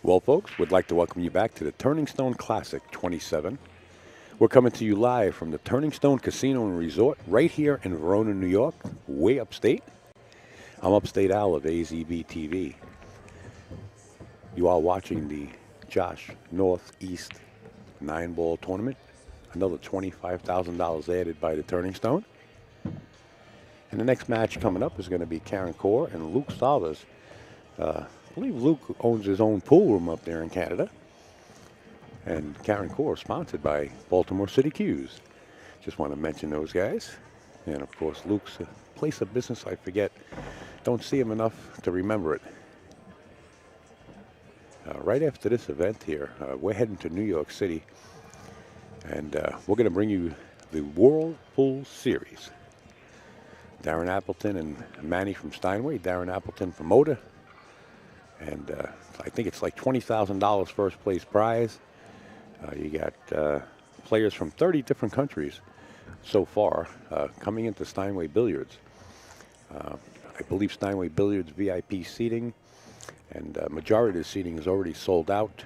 Well, folks, we'd like to welcome you back to the Turning Stone Classic XXVII. We're coming to you live from the Turning Stone Casino and Resort right here in Verona, New York, way upstate. I'm Upstate Al of AZB TV. You are watching the Josh Northeast 9-ball tournament. Another $25,000 added by the Turning Stone. And the next match coming up is going to be Karen Corr and Luc Salvas. I believe Luc owns his own pool room up there in Canada. And Karen Corr, sponsored by Baltimore City Q's. Just want to mention those guys. And of course, Luc's place of business, I forget. Don't see him enough to remember it. Right after this event here, we're heading to New York City. And we're going to bring you the Whirlpool Series. Darren Appleton and Manny from Steinway. Darren Appleton from Moda. And I think it's like $20,000 first place prize. You got players from 30 different countries so far coming into Steinway Billiards. I believe Steinway Billiards VIP seating and majority of the seating is already sold out.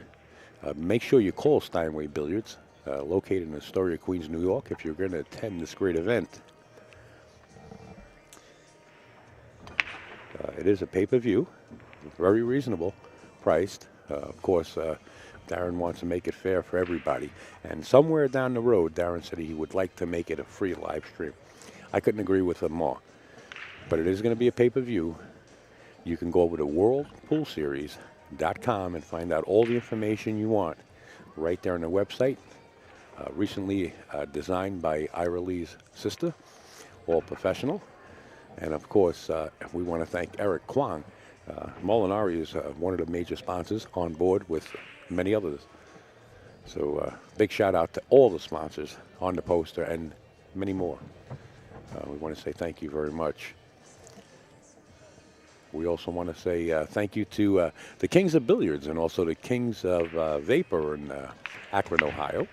Make sure you call Steinway Billiards, located in Astoria, Queens, New York, if you're going to attend this great event. It is a pay-per-view, very reasonable priced. Of course, Darren wants to make it fair for everybody. And somewhere down the road, Darren said he would like to make it a free live stream. I couldn't agree with him more. But it is going to be a pay-per-view. You can go over to worldpoolseries.com and find out all the information you want right there on the website. Recently designed by Ira Lee's sister, all professional. And of course, we want to thank Eric Kwong. Molinari is one of the major sponsors on board with many others. So big shout out to all the sponsors on the poster and many more. We want to say thank you very much. We also want to say thank you to the Kings of Billiards and also the Kings of Vapor in Akron, Ohio.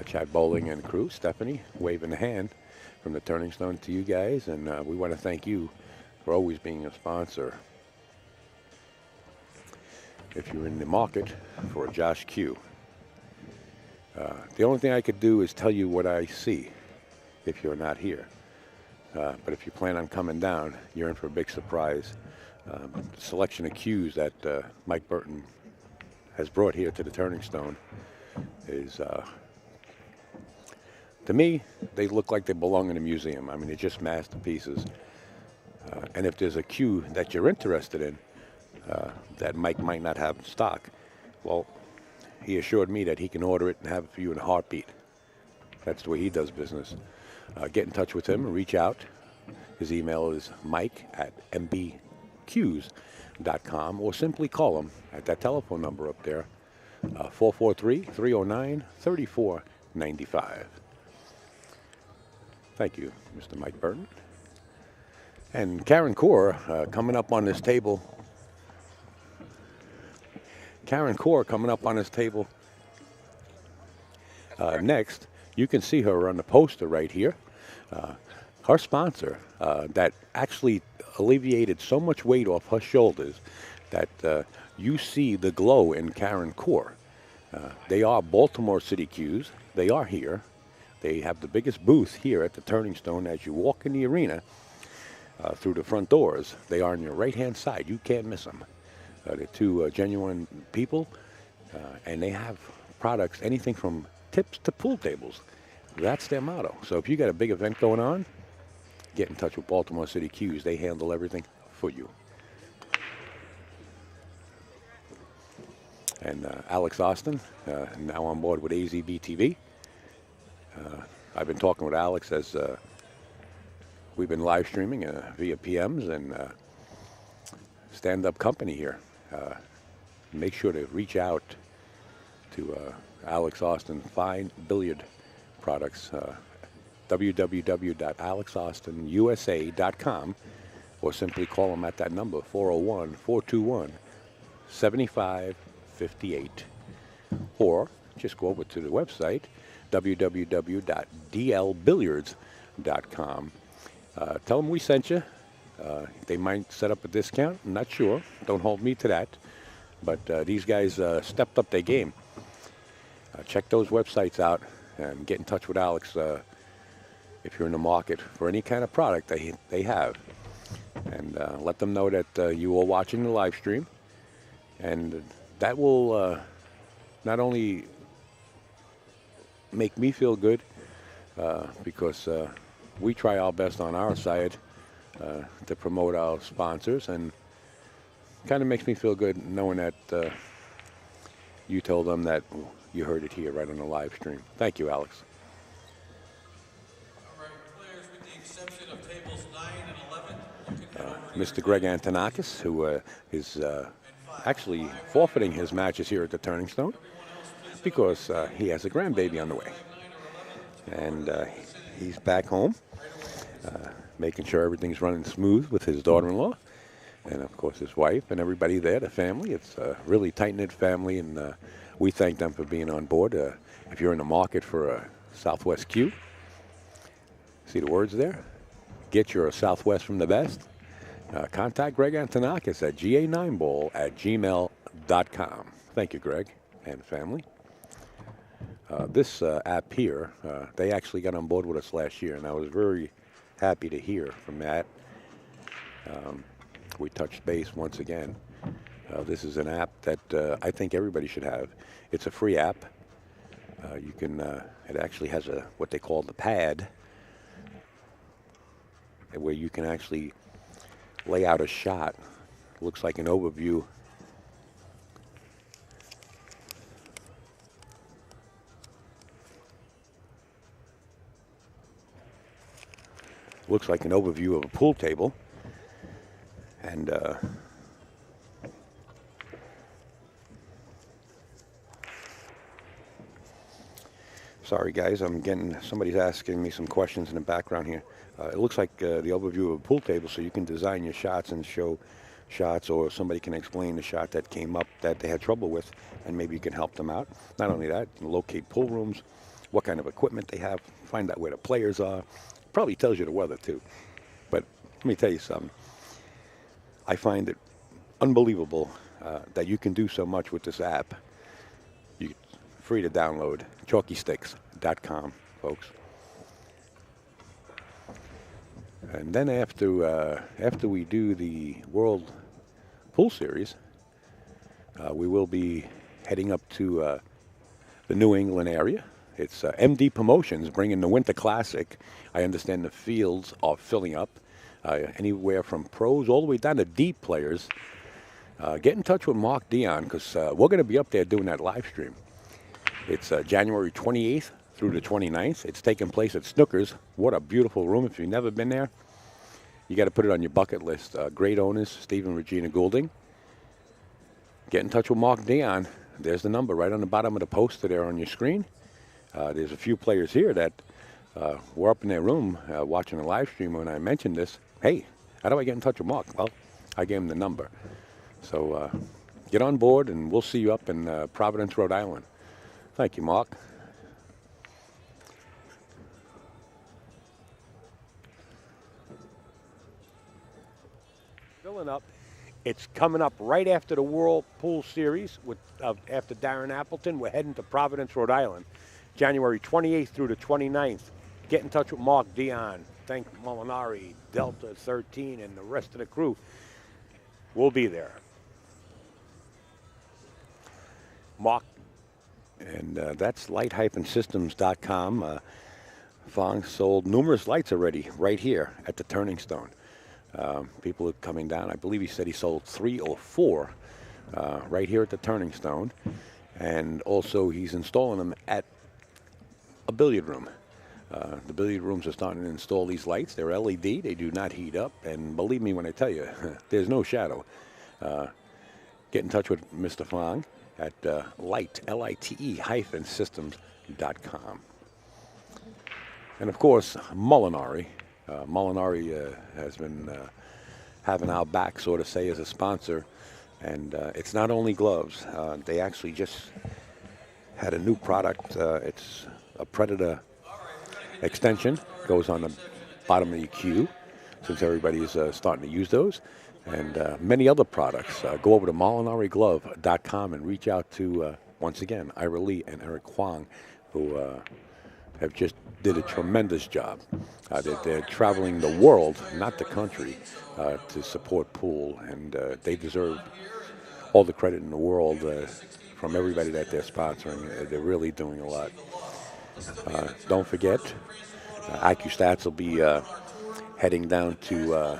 Chad Bowling and crew, Stephanie, waving the hand from the Turning Stone to you guys. And we want to thank you for always being a sponsor. If you're in the market for a Josh Q. The only thing I could do is tell you what I see if you're not here. But if you plan on coming down, you're in for a big surprise. The selection of Qs that Mike Burton has brought here to the Turning Stone is, to me, they look like they belong in a museum. I mean, they're just masterpieces. And if there's a Q that you're interested in, that Mike might not have in stock, well, he assured me that he can order it and have it for you in a heartbeat. That's the way he does business. Get in touch with him and reach out. His email is mike@mbqs.com, or simply call him at that telephone number up there, 443-309-3495. Thank you, Mr. Mike Burton. And Karen Corr coming up on this table. Karen Corr coming up on this table next. You can see her on the poster right here. Her sponsor that actually alleviated so much weight off her shoulders that you see the glow in Karen Corr. They are Baltimore City Q's. They are here. They have the biggest booth here at the Turning Stone. As you walk in the arena through the front doors, they are on your right-hand side. You can't miss them. They're two genuine people, and they have products, anything from tips to pool tables. That's their motto. So if you got a big event going on, get in touch with Baltimore City Q's. They handle everything for you. And Alex Austin, now on board with AZB TV. I've been talking with Alex as we've been live streaming via PMs and stand-up company here. Make sure to reach out to Alex Austin Fine Billiard Products, www.alexaustinusa.com, or simply call them at that number, 401-421-7558. Or just go over to the website, www.dlbilliards.com. Tell them we sent you. They might set up a discount. I'm not sure. Don't hold me to that. But these guys stepped up their game. Check those websites out and get in touch with Alex if you're in the market for any kind of product they have. And let them know that you are watching the live stream. And that will not only make me feel good, because we try our best on our side to promote our sponsors, and kind of makes me feel good knowing that you told them that you heard it here right on the live stream. Thank you, Alex. All right, players, with the exception of tables 9 and 11, you can head over to Mr. Greg Antonakis, who is actually forfeiting his matches here at the Turning Stone because he has a grandbaby on the way. And he's back home, making sure everything's running smooth with his daughter-in-law and, of course, his wife and everybody there, the family. It's a really tight-knit family, and we thank them for being on board. If you're in the market for a Southwest Q, see the words there? Get your Southwest from the best. Contact Greg Antonakis at ga9ball@gmail.com. Thank you, Greg and family. This app here, they actually got on board with us last year, and I was very happy to hear from Matt. We touched base once again. This is an app that I think everybody should have. It's a free app. You can. It actually has what they call the pad, where you can actually lay out a shot. Looks like an overview. Looks like an overview of a pool table. And sorry guys, somebody's asking me some questions in the background here. It looks like the overview of a pool table, so you can design your shots and show shots, or somebody can explain the shot that came up that they had trouble with, and maybe you can help them out. Not only that, you can locate pool rooms, what kind of equipment they have, find out where the players are. Probably tells you the weather too. But let me tell you something. I find it unbelievable that you can do so much with this app. Free to download, chalkysticks.com, folks. And then after we do the World Pool Series, we will be heading up to the New England area. It's MD Promotions bringing the Winter Classic. I understand the fields are filling up, anywhere from pros all the way down to deep players. Get in touch with Mark Dion, because we're going to be up there doing that live stream. It's January 28th through the 29th. It's taking place at Snookers. What a beautiful room. If you've never been there, you got to put it on your bucket list. Great owners, Steve and Regina Goulding. Get in touch with Mark Dion. There's the number right on the bottom of the poster there on your screen. There's a few players here that were up in their room watching the live stream when I mentioned this. Hey, how do I get in touch with Mark? Well, I gave him the number. So get on board, and we'll see you up in Providence, Rhode Island. Thank you, Mark. Filling up. It's coming up right after the World Pool Series after Darren Appleton. We're heading to Providence, Rhode Island, January 28th through the 29th. Get in touch with Mark Dion. Thank Molinari, Delta 13, and the rest of the crew. We'll be there. Mark. And that's light-systems.com. Fong sold numerous lights already right here at the Turning Stone. People are coming down. I believe he said he sold 3 or 4 right here at the Turning Stone. And also he's installing them at a billiard room. The billiard rooms are starting to install these lights. They're LED. They do not heat up. And believe me when I tell you, there's no shadow. Get in touch with Mr. Fong at LITE-systems.com. And of course, Molinari. Molinari has been having our back, so to say, as a sponsor. And it's not only gloves. They actually just had a new product. It's a Predator extension. Goes on the bottom of the cue, since everybody is starting to use those. and many other products. Go over to molinariglove.com and reach out to, once again, Ira Lee and Eric Huang, who have just did a tremendous job. They're traveling the world, not the country, to support pool, and they deserve all the credit in the world from everybody that they're sponsoring. They're really doing a lot. Don't forget, AccuStats will be heading down to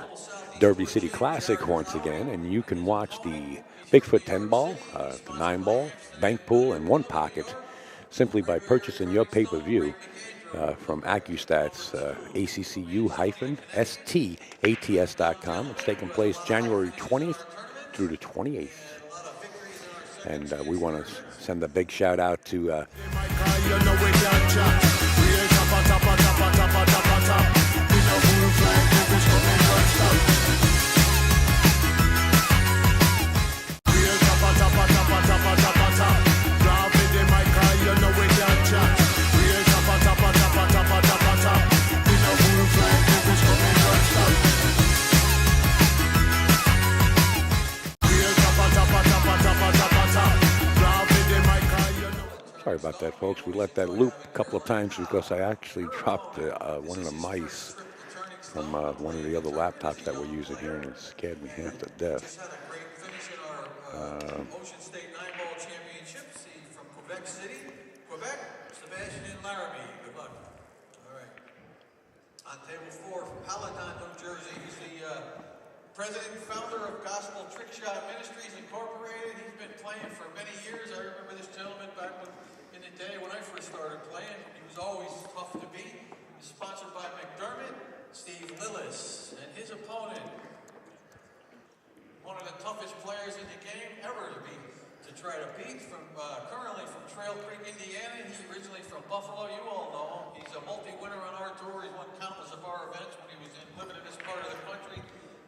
Derby City Classic once again, and you can watch the Bigfoot 10 ball, the 9 ball, bank pool, and 1 pocket simply by purchasing your pay-per-view from AccuStats, ACCU-STATS.com. It's taking place January 20th through the 28th. And we want to send a big shout out to sorry about that, folks. We let that loop a couple of times because I actually dropped one of the mice from one of the other laptops that we're using here, and it scared me half to death. Ocean State 9-ball championship. See from Quebec City, Quebec, Sebastian and Larrabee. Good luck. All right. On table 4 from Paladin, New Jersey. He's the president and founder of Gospel Trickshot Ministries Incorporated. He's been playing for many years. I remember this gentleman back in the day when I first started playing. He was always tough to beat. He's sponsored by McDermott, Steve Lillis, and his opponent, one of the toughest players in the game ever to try to beat, from currently from Trail Creek, Indiana. He's originally from Buffalo. You all know him. He's a multi-winner on our tour. He's won countless of our events when he was living in this part of the country.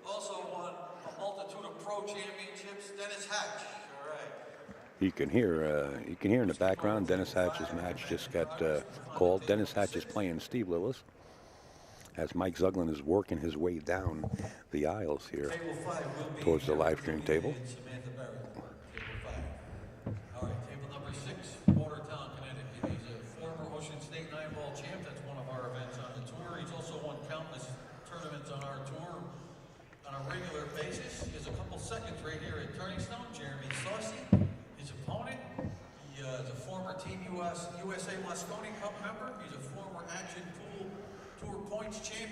Also won a multitude of pro championships. Dennis Hatch. All right. You can hear in the background, Dennis Hatch's match just got called. Dennis Hatch is playing Steve Lillis as Mike Zuglin is working his way down the aisles here towards the live stream table. All right, table number 6, Watertown, Connecticut. He's a former Ocean State 9-ball champ. That's one of our events on the tour. He's also won countless tournaments on our tour on a regular basis. He has a couple seconds right here at Turning Stone. Jeremy Saucy, his opponent. He is a former Team USA Moscone Cup member. He's a former Action Pool Tour Points champ,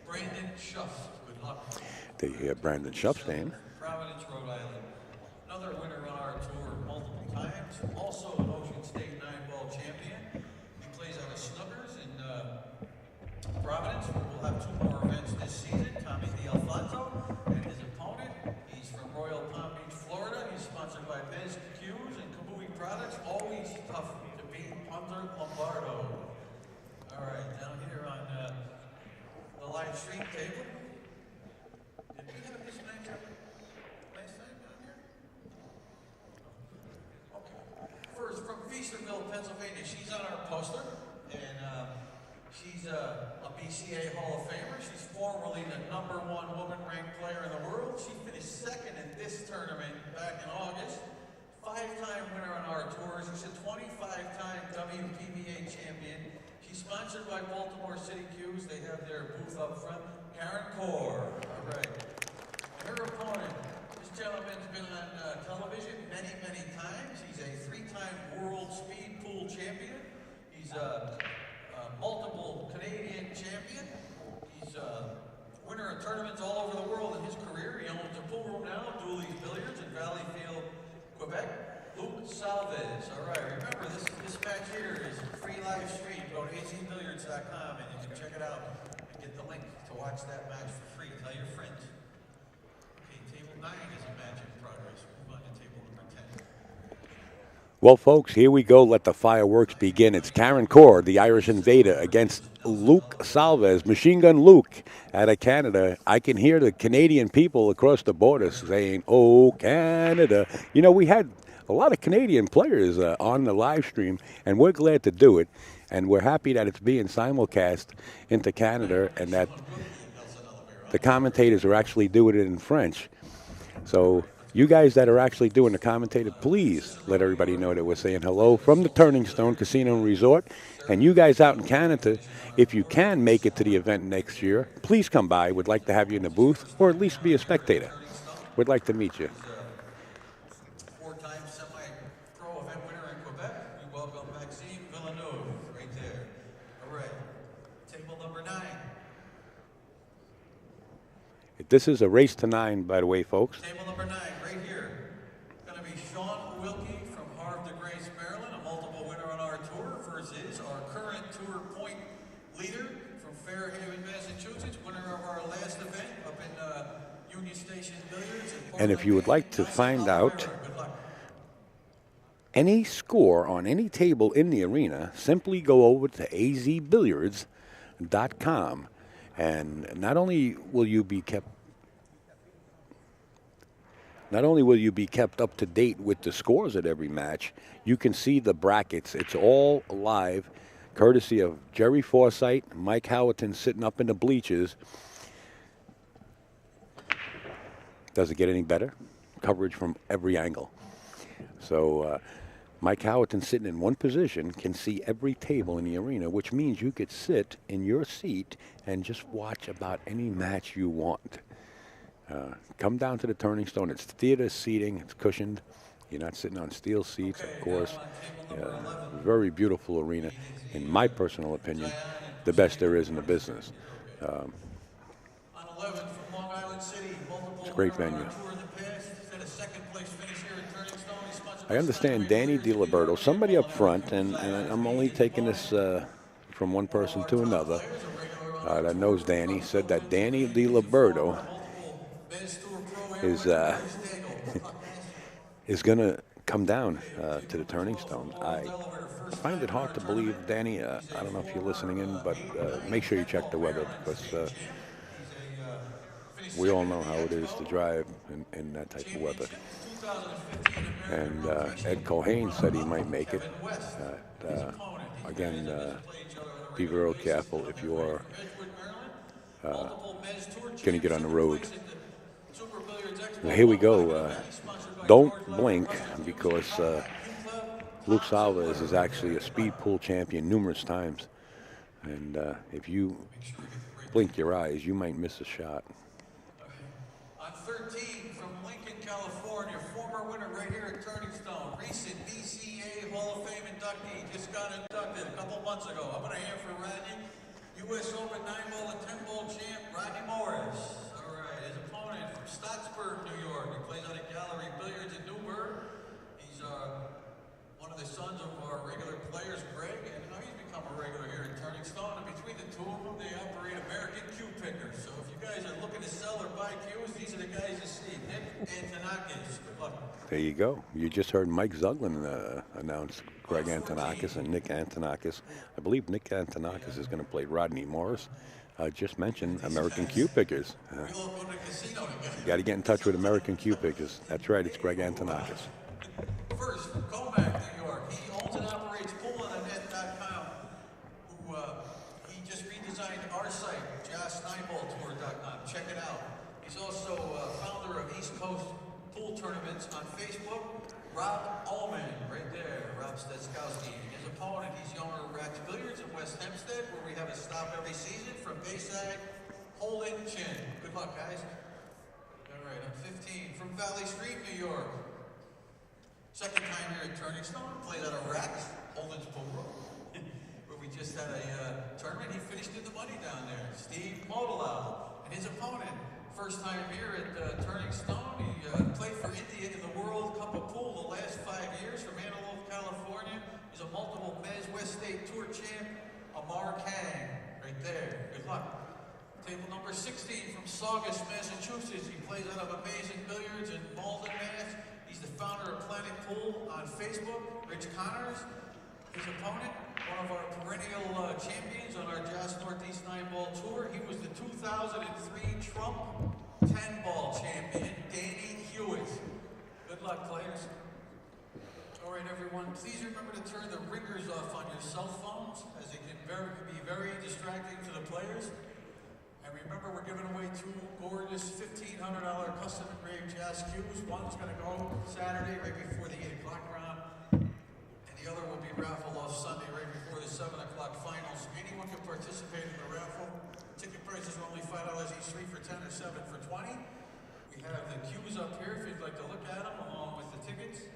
Brandon Schuff. Good luck. They hear Brandon Schuff's name. Providence, Rhode Island. Another winner on our tour multiple times. Also an Ocean State 9-ball champion. He plays out of Snuggers in Providence. We'll have 2 more events this season. Tommy D'Alfonso and his opponent. He's from Royal Palm Beach, Florida. He's sponsored by Bez Q's and Kamui Products. Always tough to beat, Hunter Lombardo. All right, down here on the live stream table. Did we have this match last time down here? Okay. First, from Feasterville, Pennsylvania. She's on our poster, and she's a BCA Hall of Famer. She's formerly the #1 woman-ranked player in the world. She finished 2nd in this tournament back in August. 5-time winner on our tour. She's a 25-time WPBA champion. She's sponsored by Baltimore City Q's. They have their booth up front. Karen Corr. All right. And her opponent, this gentleman's been on television many, many times. He's a 3-time world speed pool champion. He's a multiple Canadian champion. He's a winner of tournaments all over the world in his career. He owns a pool room now, Dooley's Billiards in Valleyfield, Quebec. Luc Salvas. All right, remember this match here is free live stream. Go to azbilliards.com and you can check it out and get the link to watch that match for free. Tell your friends. Okay, table 9 is a match in progress. Move on to table number 10. Well, folks, here we go. Let the fireworks begin. It's Karen Corr, the Irish Invader, against Luc Salvas, Machine Gun Luke, out of Canada. I can hear the Canadian people across the border saying, "Oh, Canada." You know, we had a lot of Canadian players on the live stream, and we're glad to do it. And we're happy that it's being simulcast into Canada and that the commentators are actually doing it in French. So you guys that are actually doing the commentator, please let everybody know that we're saying hello from the Turning Stone Casino and Resort. And you guys out in Canada, if you can make it to the event next year, please come by. We'd like to have you in the booth, or at least be a spectator. We'd like to meet you. Four-time semi-pro event winner in Quebec. We welcome Maxime Villeneuve right there. All right, table number 9. This is a race to 9, by the way, folks. Table number 9, right here. Going to be Sean Wilkie from Havre de Grace, Maryland, a multiple winner on our tour, versus our current tour point leader from Fairhaven, Massachusetts, winner of our last event up in Union Station Billiards. And if you would like to find out any score on any table in the arena, simply go over to azbilliards.com. And not only will you be kept up to date with the scores at every match, you can see the brackets. It's all live, courtesy of Jerry Forsythe, Mike Howerton sitting up in the bleachers. Does it get any better? Coverage from every angle. So Mike Howerton sitting in one position can see every table in the arena, which means you could sit in your seat and just watch about any match you want. Come down to the Turning Stone. It's theater seating. It's cushioned. You're not sitting on steel seats, of course. Very beautiful arena. In my personal opinion, the best there is in the business. It's a great venue. I understand Danny DiLiberto, somebody up front, and I'm only taking this from one person to another that knows Danny, said that Danny DiLiberto is going to come down to the Turning Stone. I find it hard to believe, Danny. I don't know if you're listening in, but make sure you check the weather, because we all know how it is to drive in that type of weather. And Ed Cohane said he might make it. Again, be real careful if you are going to get on the road. Well, here we go. Don't blink, because Luc Salvas is actually a speed pool champion numerous times. And if you blink your eyes, you might miss a shot. On 13 from Lincoln, California, former winner right here at Turning Stone, recent BCA Hall of Fame inductee, just got inducted a couple months ago. I'm going to hand for Rodney. U.S. Open 9-ball and 10-ball champ, Rodney Morris. All right, his opponent from Stottsburg, New York. He plays out of Gallery Billiards in Newburgh. He's one of the sons of our regular players, Greg, and he's become a regular here at Turning Stone. And between the two of them, they operate American cue pickers. So if you guys are looking to sell or buy cues, these are the guys you see. Nick Antonakis. Good luck. There you go. You just heard Mike Zuglin announce Greg Antonakis and Nick Antonakis. I believe Nick Antonakis is going to play Rodney Morris. Just mentioned American cue pickers. You got to get in touch with American cue pickers. That's right. It's Greg Antonakis. First, from Comac, New York. He owns and operates PoolOnTheNet.com, who he just redesigned our site, JoshNineballTour.com. Check it out. He's also founder of East Coast Pool Tournaments on Facebook. Rob Ullman, right there, Rob Stetskowski. His opponent, he's Younger Racks Billiards in West Hempstead, where we have a stop every season from Bayside, Holden, Chin. Good luck, guys. All right, on 15, from Valley Street, New York. Second time here at Turning Stone, played out of Racks, Holden's Pool Room, where we just had a tournament. He finished in the money down there. Steve Modelau, and his opponent, first time here at Turning Stone. He played for India in the World Cup of Pool the last 5 years from Antelope, California. He's a multiple Mez West State Tour champ, Amar Kang, right there. Good luck. Table number 16 from Saugus, Massachusetts. He plays out of Amazing Billiards in Malden, Mass. He's the founder of Planet Pool on Facebook, Rich Connors. His opponent, one of our perennial champions on our Josh Northeast 9-ball tour. He was the 2003 Trump 10-ball champion, Danny Hewitt. Good luck, players. All right, everyone, please remember to turn the ringers off on your cell phones, as it can be very distracting to the players. And remember we're giving away 2 gorgeous $1,500 custom engraved jazz cubes. One's going to go Saturday right before the 8 o'clock round, and the other will be raffled off Sunday right before the 7 o'clock finals. Anyone can participate in the raffle. Ticket prices are only $5 each, 3 for 10 or 7 for 20. We have the cues up here if you'd like to look at them along with the tickets.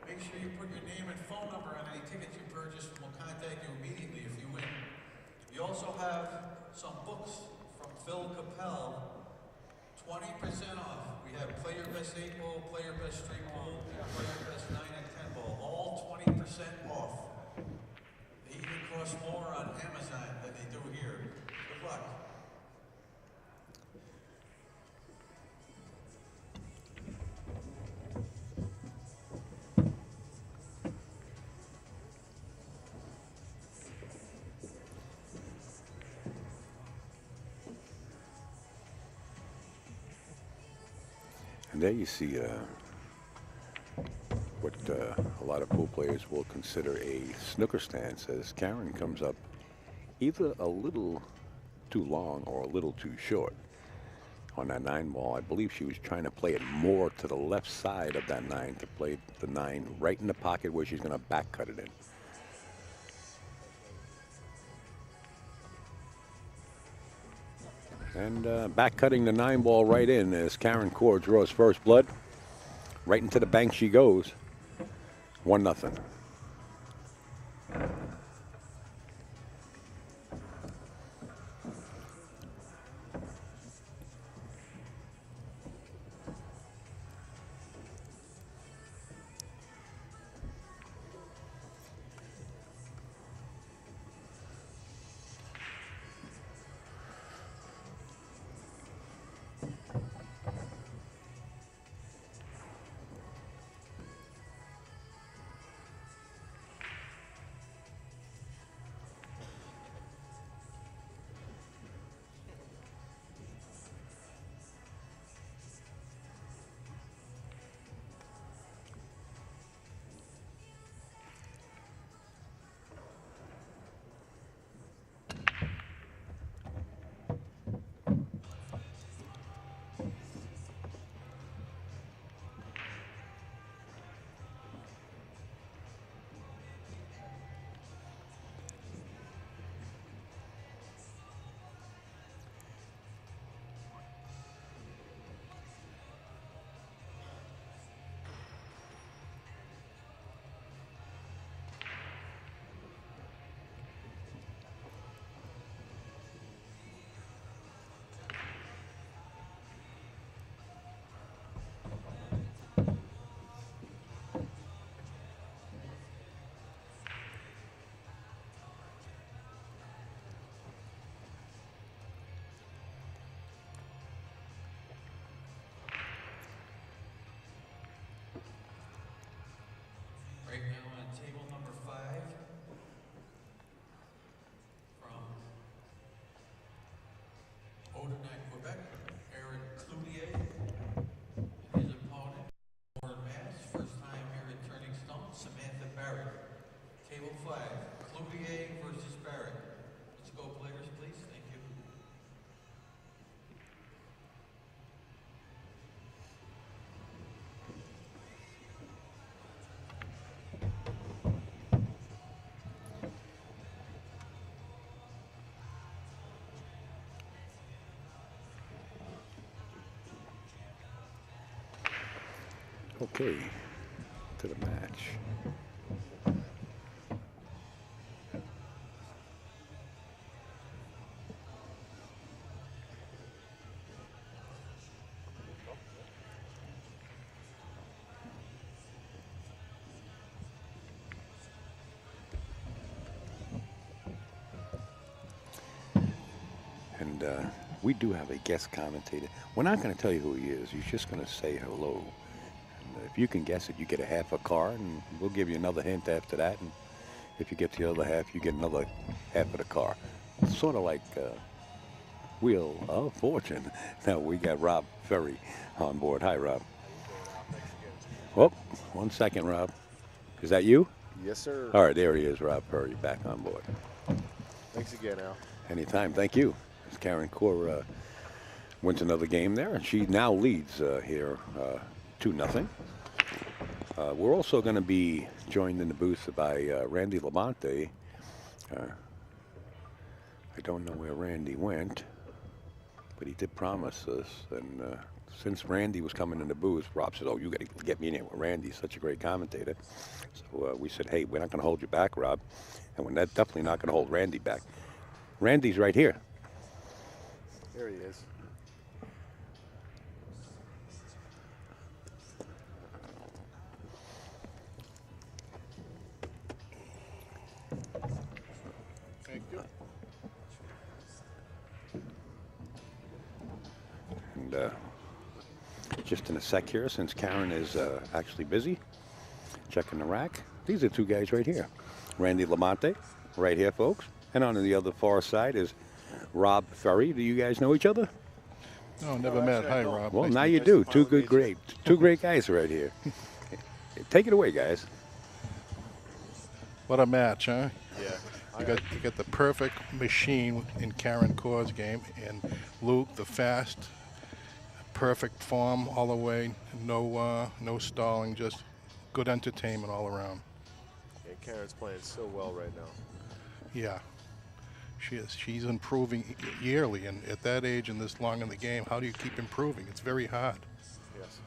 Make sure you put your name and phone number on any tickets you purchase, and we'll contact you immediately if you win. We also have some books from Phil Capel, 20% off. We have Player Best 8 Ball, Player Best Street Ball, and Player Best 9 and 10 Ball, all 20% off. They even cost more on Amazon than they do here. Good luck. And there you see what a lot of pool players will consider a snooker stance, as Karen comes up either a little too long or a little too short on that 9 ball. I believe she was trying to play it more to the left side of that 9 to play the 9 right in the pocket where she's going to back cut it in. And back cutting the 9 ball right in as Karen Corr draws first blood. Right into the bank she goes. 1-0. Right now on table number 5, from Odenac, Quebec, Eric Cloutier, and his opponent, Corr, Mass. First time here at Turning Stone, Samantha Barrett. Table 5, Cloutier versus Barrett. Let's go, players, please. Thank you. Okay, to the match. And we do have a guest commentator. We're not going to tell you who he is. He's just going to say hello. If you can guess it, you get a half a car, and we'll give you another hint after that. And if you get the other half, you get another half of the car. It's sort of like Wheel of Fortune. Now we got Rob Ferry on board. Hi, Rob. Oh, 1 second, Rob. Is that you? Yes, sir. All right, there he is, Rob Ferry, back on board. Thanks again, Al. Anytime. Thank you. Karen Corr wins another game there, and she now leads here 2-0. We're also going to be joined in the booth by Randy Labonte. I don't know where Randy went, but he did promise us. And since Randy was coming in the booth, Rob said, "Oh, you got to get me in here with Randy. He's such a great commentator." So we said, "Hey, we're not going to hold you back, Rob, and we're definitely not going to hold Randy back." Randy's right here. There he is. Thank you. And just in a sec here, since Karen is actually busy checking the rack, these are two guys right here. Randy Lamonte, right here, folks. And on the other far side is Rob Ferry. Do you guys know each other? No, never met. Hi, Rob. Well, Nice now to you meet do. Two great guys right here. Take it away, guys. What a match, huh? Yeah. You got the perfect machine in Karen Corr's game, and Luke, the fast, perfect form all the way. No stalling, just good entertainment all around. And Karen's playing so well right now. Yeah, she is. She's improving yearly, and at that age and this long in the game, how do you keep improving? It's very hard. Yes.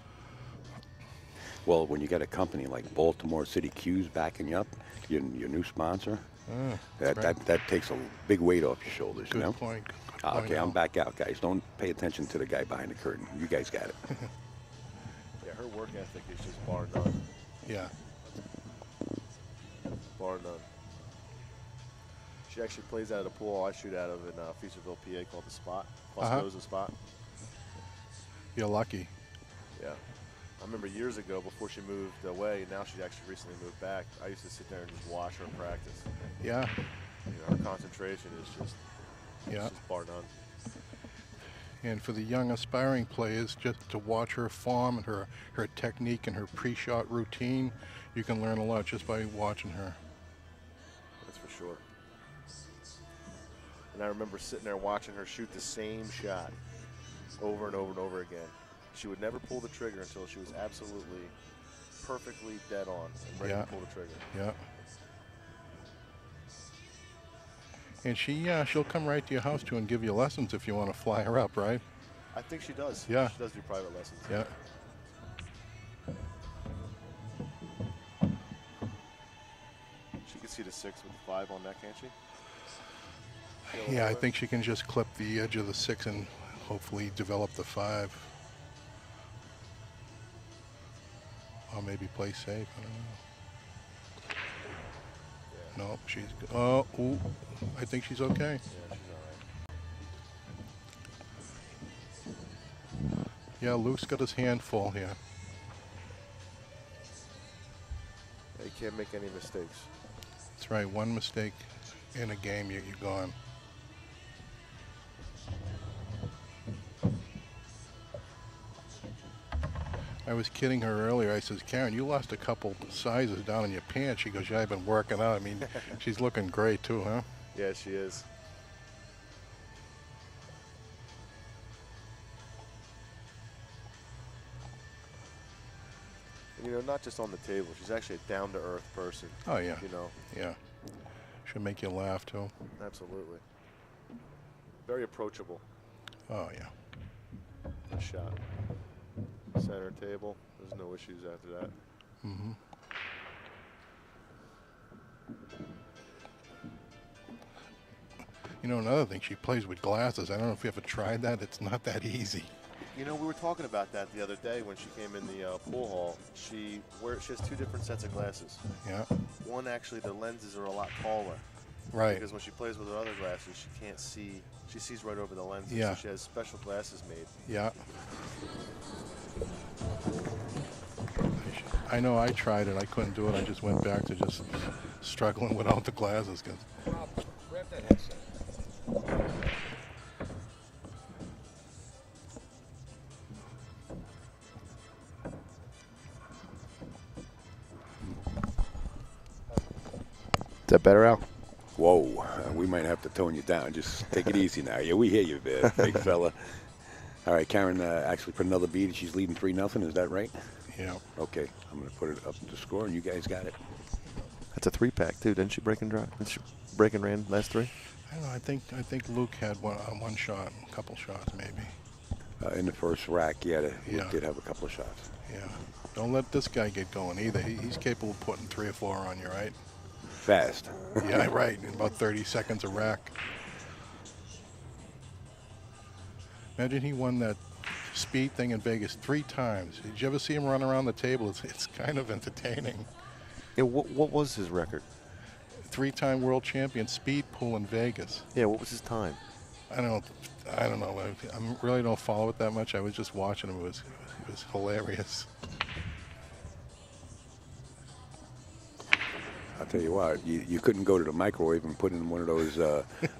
Well, when you got a company like Baltimore City Q's backing you up, your new sponsor, that takes a big weight off your shoulders. Good you know? point. Okay, I'm back out, guys. Don't pay attention to the guy behind the curtain. You guys got it. Yeah, her work ethic is just bar none. Yeah. Bar none. She actually plays out of the pool I shoot out of in Feasterville, PA, called the Spot. Costco's the Spot. You're lucky. Yeah. I remember years ago, before she moved away, now she actually recently moved back, I used to sit there and just watch her practice. Yeah. You know, her concentration is just, just bar none. And for the young aspiring players, just to watch her form and her technique and her pre-shot routine, you can learn a lot just by watching her. That's for sure. And I remember sitting there watching her shoot the same shot over and over and over again. She would never pull the trigger until she was absolutely perfectly dead on and ready to pull the trigger. Yeah. And she'll come right to your house too and give you lessons if you want to fly her up, right? I think she does. Yeah. She does do private lessons. Yeah. She can see the 6 with the 5 on that, can't she? Yeah, I think she can just clip the edge of the 6 and hopefully develop the 5. Or maybe play safe. I don't know. No, she's. Oh, ooh, I think she's okay. Yeah, she's all right. Yeah, Luke's got his hand full here. Yeah, you can't make any mistakes. That's right. One mistake in a game, you're gone. I was kidding her earlier. I says, Karen, you lost a couple sizes down in your pants. She goes, yeah, I've been working out. I mean, she's looking great too, huh? Yeah, she is. And, you know, not just on the table. She's actually a down-to-earth person. Oh, yeah. You know. Yeah. She'll make you laugh too. Absolutely. Very approachable. Oh, yeah. Good shot. Center table. There's no issues after that. Mm-hmm. You know, another thing, she plays with glasses. I don't know if you ever tried that. It's not that easy. You know, we were talking about that the other day when she came in the pool hall. She has 2 different sets of glasses. Yeah. One, actually, the lenses are a lot taller. Right. Because when she plays with her other glasses, she can't see. She sees right over the lenses. Yeah. So she has special glasses made. Yeah. I know I tried it. I couldn't do it. I just went back to just struggling without the glasses. Rob, grab that headset. Is that better, Al? Whoa, we might have to tone you down. Just take it easy now. Yeah, we hear you, big fella. All right, Karen actually put another bead. She's leading 3-0. Is that right? Yeah. Okay, I'm going to put it up to score, and you guys got it. That's a 3-pack too. Didn't she break and drive? Didn't she break and ran last 3? I don't know. I think Luke had one shot, a couple shots maybe. In the first rack, Luke Yeah. did have a couple of shots. Yeah. Don't let this guy get going either. He's capable of putting 3 or 4 on you, right? Fast. Yeah, right. In about 30 seconds a rack. Imagine he won that speed thing in Vegas 3 times. Did you ever see him run around the table? It's kind of entertaining. Yeah, what was his record? 3-time world champion speed pool in Vegas. Yeah, what was his time? I don't know. I really don't follow it that much. I was just watching him. It was hilarious. I'll tell you what, you couldn't go to the microwave and put in one of those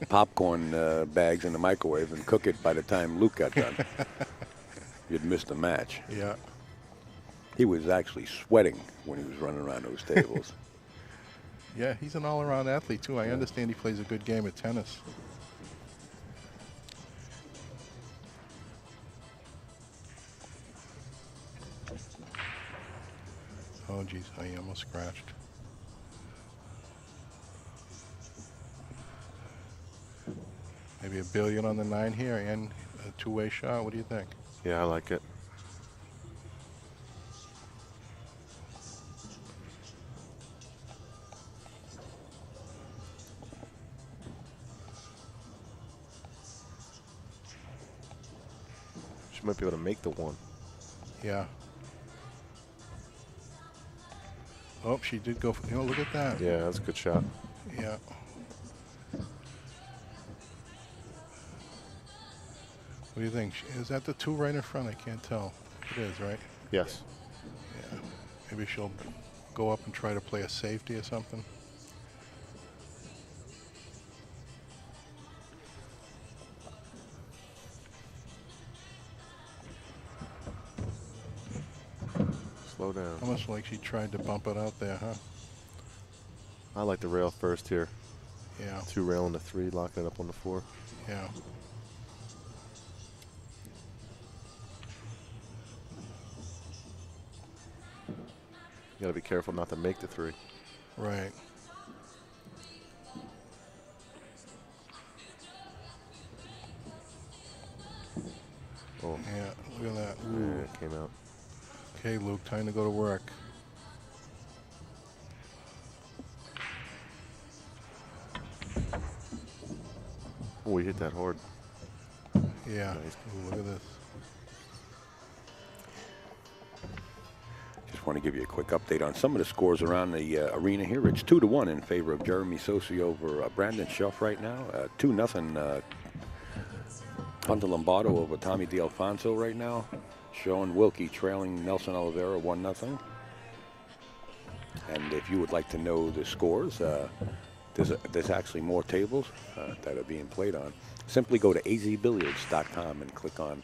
popcorn bags in the microwave and cook it by the time Luke got done. You'd miss the match. Yeah. He was actually sweating when he was running around those tables. Yeah, he's an all-around athlete, too. I understand he plays a good game of tennis. Oh, geez, I almost scratched. Maybe a billion on the 9 here and a 2-way shot. What do you think? Yeah, I like it. She might be able to make the 1. Yeah. Oh, she did go for, look at that. Yeah, that's a good shot. Yeah. What do you think? Is that the 2 right in front? I can't tell. It is, right? Yes. Yeah. Maybe she'll go up and try to play a safety or something. Slow down. Almost like she tried to bump it out there, huh? I like the rail first here. Yeah. 2 rail and a 3, locking it up on the 4. Yeah. You got to be careful not to make the 3. Right. Oh. Yeah, look at that. Yeah, it came out. Okay, Luke, time to go to work. Oh, he hit that hard. Yeah. Nice. Ooh, look at this. Just want to give you a quick update on some of the scores around the arena here. It's 2-1 in favor of Jeremy Sosi over Brandon Schuff right now. 2-0 Hunter Lombardo over Tommy D'Alfonso right now. Sean Wilkie trailing Nelson Oliveira 1-0. And if you would like to know the scores, there's actually more tables that are being played on. Simply go to azbilliards.com and click on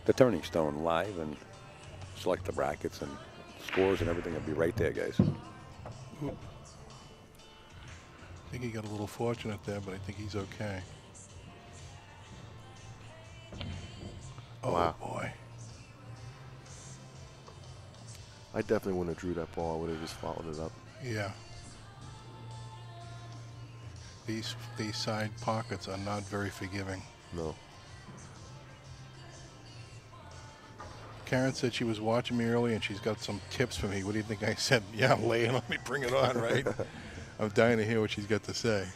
the Turning Stone Live and select the brackets and scores and everything will be right there, guys. Oop. I think he got a little fortunate there, but I think he's okay. Oh, Wow. boy. I definitely wouldn't have drew that ball. I would have just followed it up. Yeah. These side pockets are not very forgiving. No. Karen said she was watching me early and she's got some tips for me. What do you think I said? Yeah, lay it on me, bring it on, right? I'm dying to hear what she's got to say.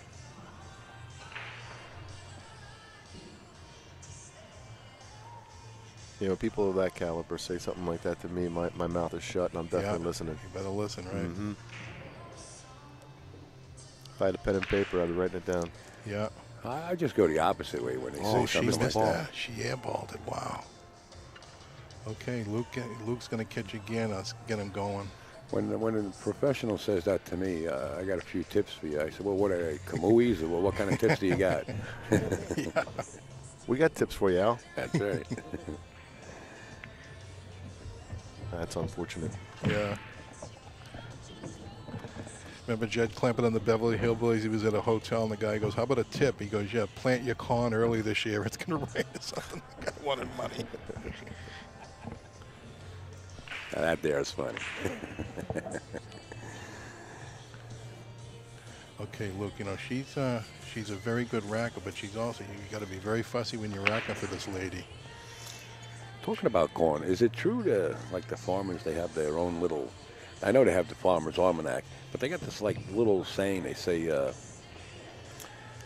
You know, people of that caliber say something like that to me, my mouth is shut, and I'm definitely listening. You better listen, right? Mm-hmm. If I had a pen and paper, I'd be writing it down. Yeah. I just go the opposite way when they Oh, say she something like missed that. that. She airballed it. Wow. Okay, Luke's going to catch again. Let's get him going. When a professional says that to me, I got a few tips for you. I said, well, what are they, Kamuis? Or what kind of tips do you got? Yeah. We got tips for you, Al. That's right. That's unfortunate. Yeah. Remember Jed Clampett on the Beverly Hillbillies? He was at a hotel, and the guy goes, "How about a tip?" He goes, "Yeah, plant your corn early this year. It's going to rain or something." The guy wanted money. Now that there is funny. Okay, Luke, you know, she's a very good racker, but she's also, you got to be very fussy when you're racking for this lady. Talking about corn, is it true that, like, the farmers, they have their own little, I know they have the Farmer's Almanac, but they got this, like, little saying, they say,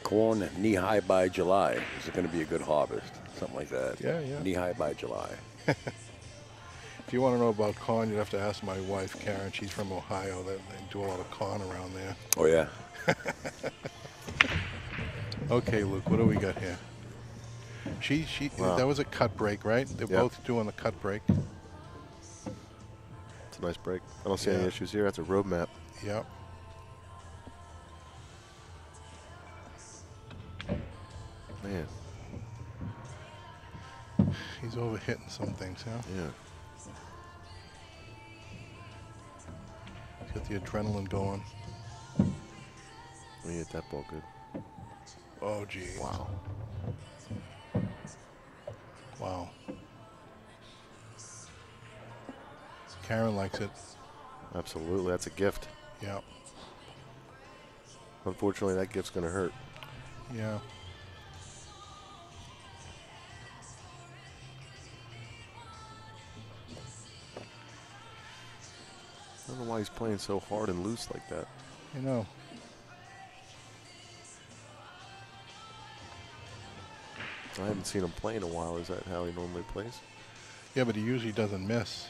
corn knee-high by July. Is it going to be a good harvest? Something like that. Yeah, yeah. Knee-high by July. If you want to know about corn, you'd have to ask my wife, Karen. She's from Ohio. They do a lot of corn around there. Oh, yeah? Okay, Luke, what do we got here? Wow. That was a cut break, right? They're both doing the cut break. It's a nice break. I don't see any issues here. That's a road map. Yep. Man. He's over hitting some things, huh? Yeah. He's got the adrenaline going. He hit that ball good. Oh, geez. Wow. Wow. Karen likes it. Absolutely. That's a gift. Yeah. Unfortunately, that gift's going to hurt. Yeah. I don't know why he's playing so hard and loose like that. You know. I haven't seen him play in a while. Is that how he normally plays? Yeah, but he usually doesn't miss.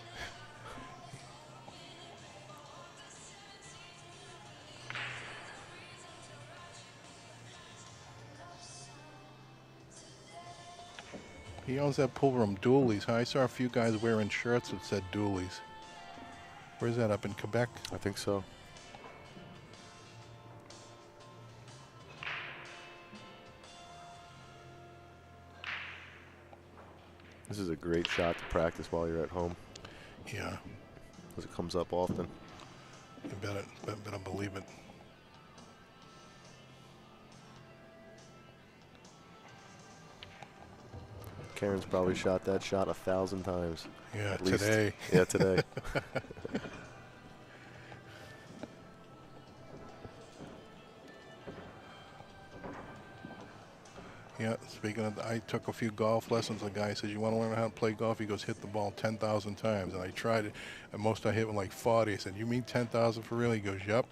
He owns that pool room, Dooley's. I saw a few guys wearing shirts that said Dooley's. Where's that, up in Quebec? I think so. This is a great shot to practice while you're at home. Yeah. Because it comes up often. You better believe it. Karen's probably shot that shot 1,000 times. Yeah, at least. today. Yeah, today. Yeah, speaking of, I took a few golf lessons. The guy says, "You want to learn how to play golf?" He goes, "Hit the ball 10,000 times." And I tried it, and most I hit were like 40. I said, "You mean 10,000 for real?" He goes, "Yep."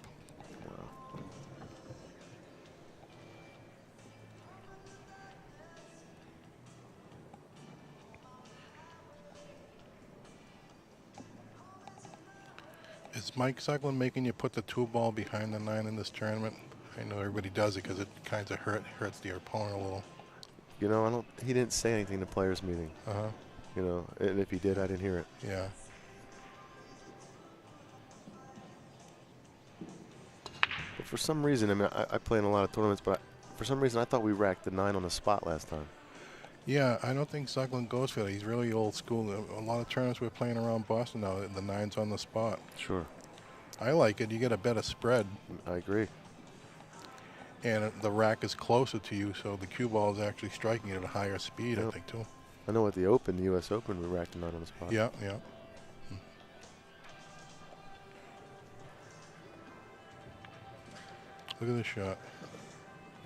Is Mike Suckland making you put the 2-ball behind the 9 in this tournament? I know everybody does it because it kind of hurts the opponent a little. You know, he didn't say anything to players' meeting. Uh-huh. You know, and if he did, I didn't hear it. Yeah. But for some reason, I mean, I play in a lot of tournaments, but for some reason, I thought we racked the 9 on the spot last time. Yeah, I don't think Suckland goes for that. He's really old school. A lot of tournaments we're playing around Boston now, the 9's on the spot. Sure. I like it. You get a better spread. I agree. And the rack is closer to you, so the cue ball is actually striking it at a higher speed, I think, too. I know at the Open, the U.S. Open, we racked a 9 on the spot. Yeah, yeah. Look at this shot.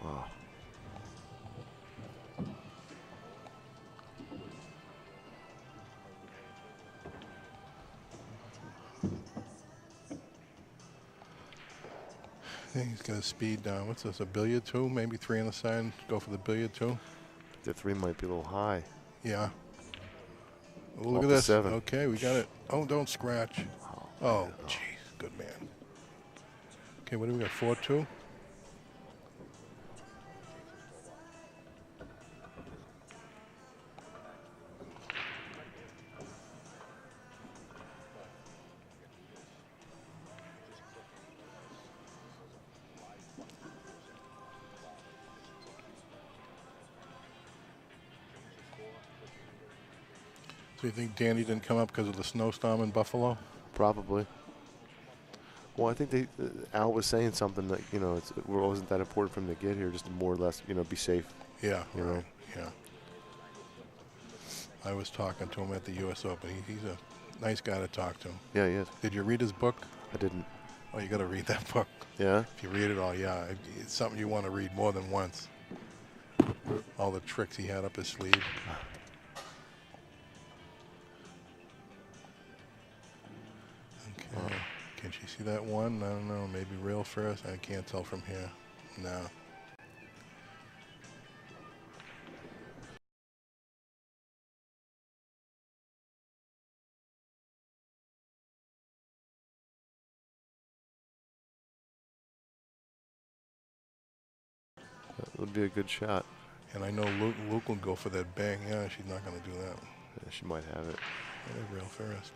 Wow. I think he's got a speed down. What's this, a billiard 2? Maybe 3 on the side, go for the billiard 2? The 3 might be a little high. Yeah. Oh, look Off at the this. 7. Okay, we got it. Oh, don't scratch. Oh, jeez. Good man. Okay, what do we got? 4-2? So you think Danny didn't come up because of the snowstorm in Buffalo? Probably. Well, I think Al was saying something that, you know, it wasn't that important for him to get here, just to more or less, you know, be safe. Yeah, You right. know? Yeah. I was talking to him at the U.S. Open. He's a nice guy to talk to. Yeah, he is. Did you read his book? I didn't. Oh, you got to read that book. Yeah? If you read it all, yeah. It's something you want to read more than once. All the tricks he had up his sleeve. Okay. Can she see that one? I don't know. Maybe rail first. I can't tell from here. No. That would be a good shot. And I know Luke will go for that bang. Yeah, she's not going to do that. Yeah, she might have it. Yeah, rail first.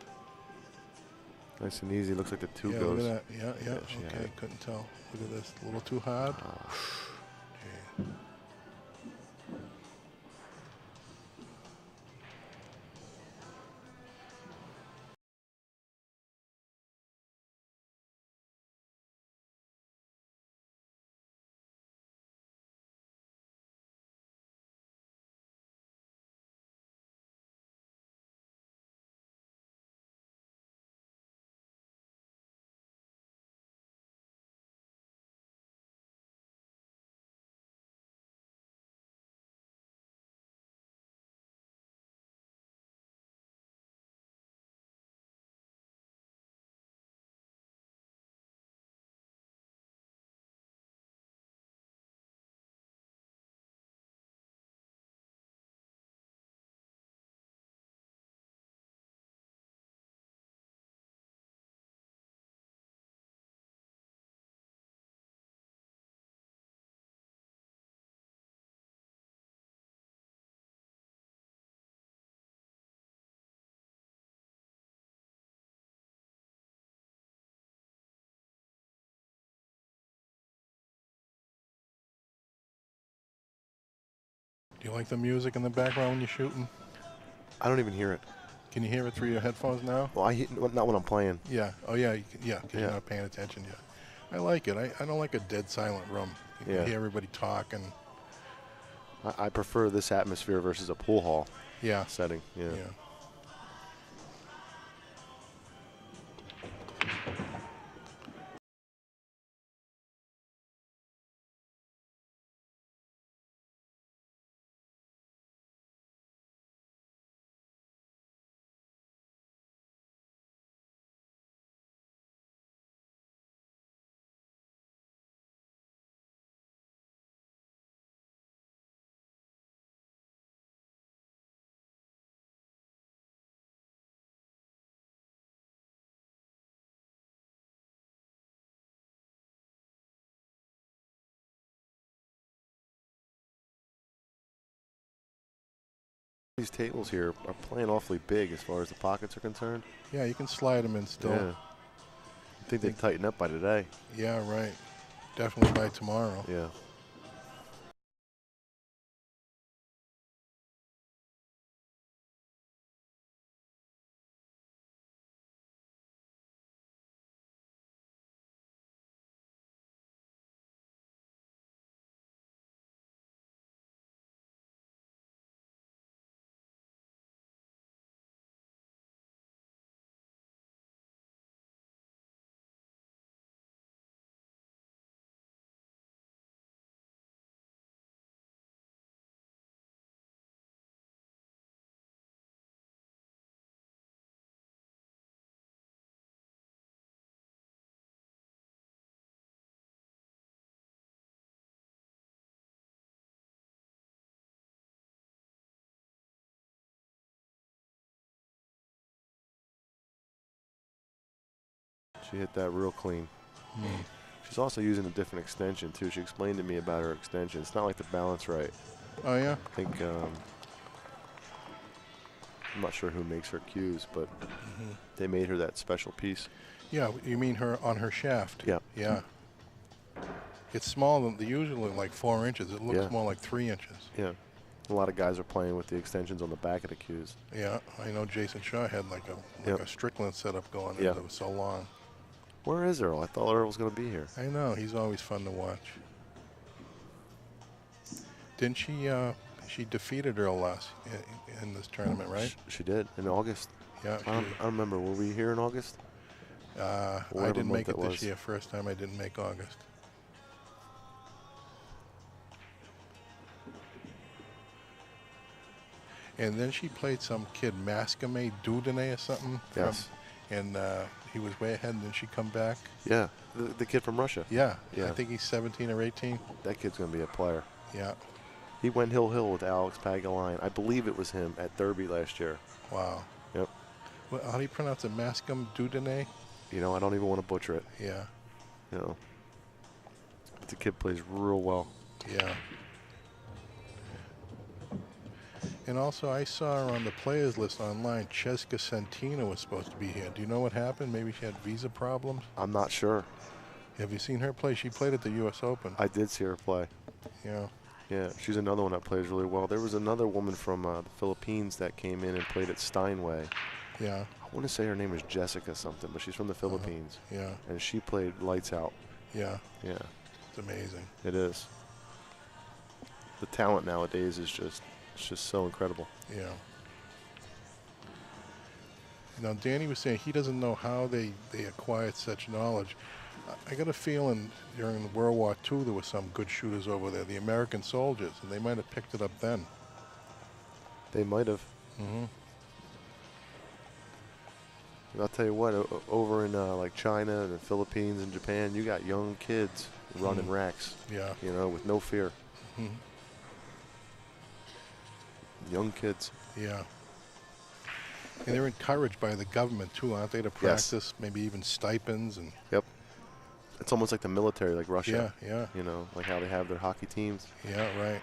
Nice and easy. Looks like the two Yeah, goes. look at that. Yeah, yeah. Yeah, she had Okay, it. couldn't tell. Look at this. A little too hard. Gee. Do you like the music in the background when you're shooting? I don't even hear it. Can you hear it through your headphones now? Well, not when I'm playing. Yeah. Oh, yeah. Yeah, because Yeah. you're not paying attention yet. I like it. I don't like a dead silent room. You Yeah. can hear everybody talking. I prefer this atmosphere versus a pool hall Yeah. setting. Yeah. Yeah. These tables here are playing awfully big as far as the pockets are concerned. Yeah, you can slide them in still. Yeah. I think they tighten up by today. Yeah, right. Definitely by tomorrow. Yeah. She hit that real clean. She's also using a different extension, too. She explained to me about her extension. It's not like the balance right. Oh, yeah? I think, I'm not sure who makes her cues, but they made her that special piece. Yeah, you mean her on her shaft? Yeah. Yeah. It's smaller than they usually like 4 inches. It looks Yeah. more like 3 inches. Yeah. A lot of guys are playing with the extensions on the back of the cues. Yeah, I know Jason Shaw had like a Strickland setup going. Yeah. It was so long. Where is Earl? I thought Earl was going to be here. I know, he's always fun to watch. Didn't she? She defeated Earl last in this tournament, right? She did in August. Yeah. I don't remember. Were we here in August? I didn't make it this year. First time I didn't make August. And then she played some kid, Mascame Dudene or something. Yes. And he was way ahead, and then she come back. Yeah, the kid from Russia. Yeah. Yeah. I think he's 17 or 18. That kid's going to be a player. Yeah. He went hill with Alex Pagaline. I believe it was him at Derby last year. Wow. Yep. Well, how do you pronounce it? Mascame Dudene? You know, I don't even want to butcher it. Yeah. You know, the kid plays real well. Yeah. And also, I saw her on the players list online. Cheska Santina was supposed to be here. Do you know what happened? Maybe she had visa problems? I'm not sure. Have you seen her play? She played at the U.S. Open. I did see her play. Yeah. Yeah, she's another one that plays really well. There was another woman from the Philippines that came in and played at Steinway. Yeah. I want to say her name is Jessica something, but she's from the Philippines. Yeah. And she played lights out. Yeah. Yeah. It's amazing. It is. The talent nowadays is just so incredible. Yeah. Now, Danny was saying he doesn't know how they acquired such knowledge. I got a feeling during World War II there were some good shooters over there, the American soldiers, and they might have picked it up then. They might have. Mm-hmm. I'll tell you what, over in like China, the Philippines, and Japan, you got young kids running racks. Yeah. You know, with no fear. Mm-hmm. Young kids. Yeah. And they're encouraged by the government too, aren't they, to practice, maybe even stipends and. Yep. It's almost like the military, like Russia. Yeah, yeah. You know, like how they have their hockey teams. Yeah, right.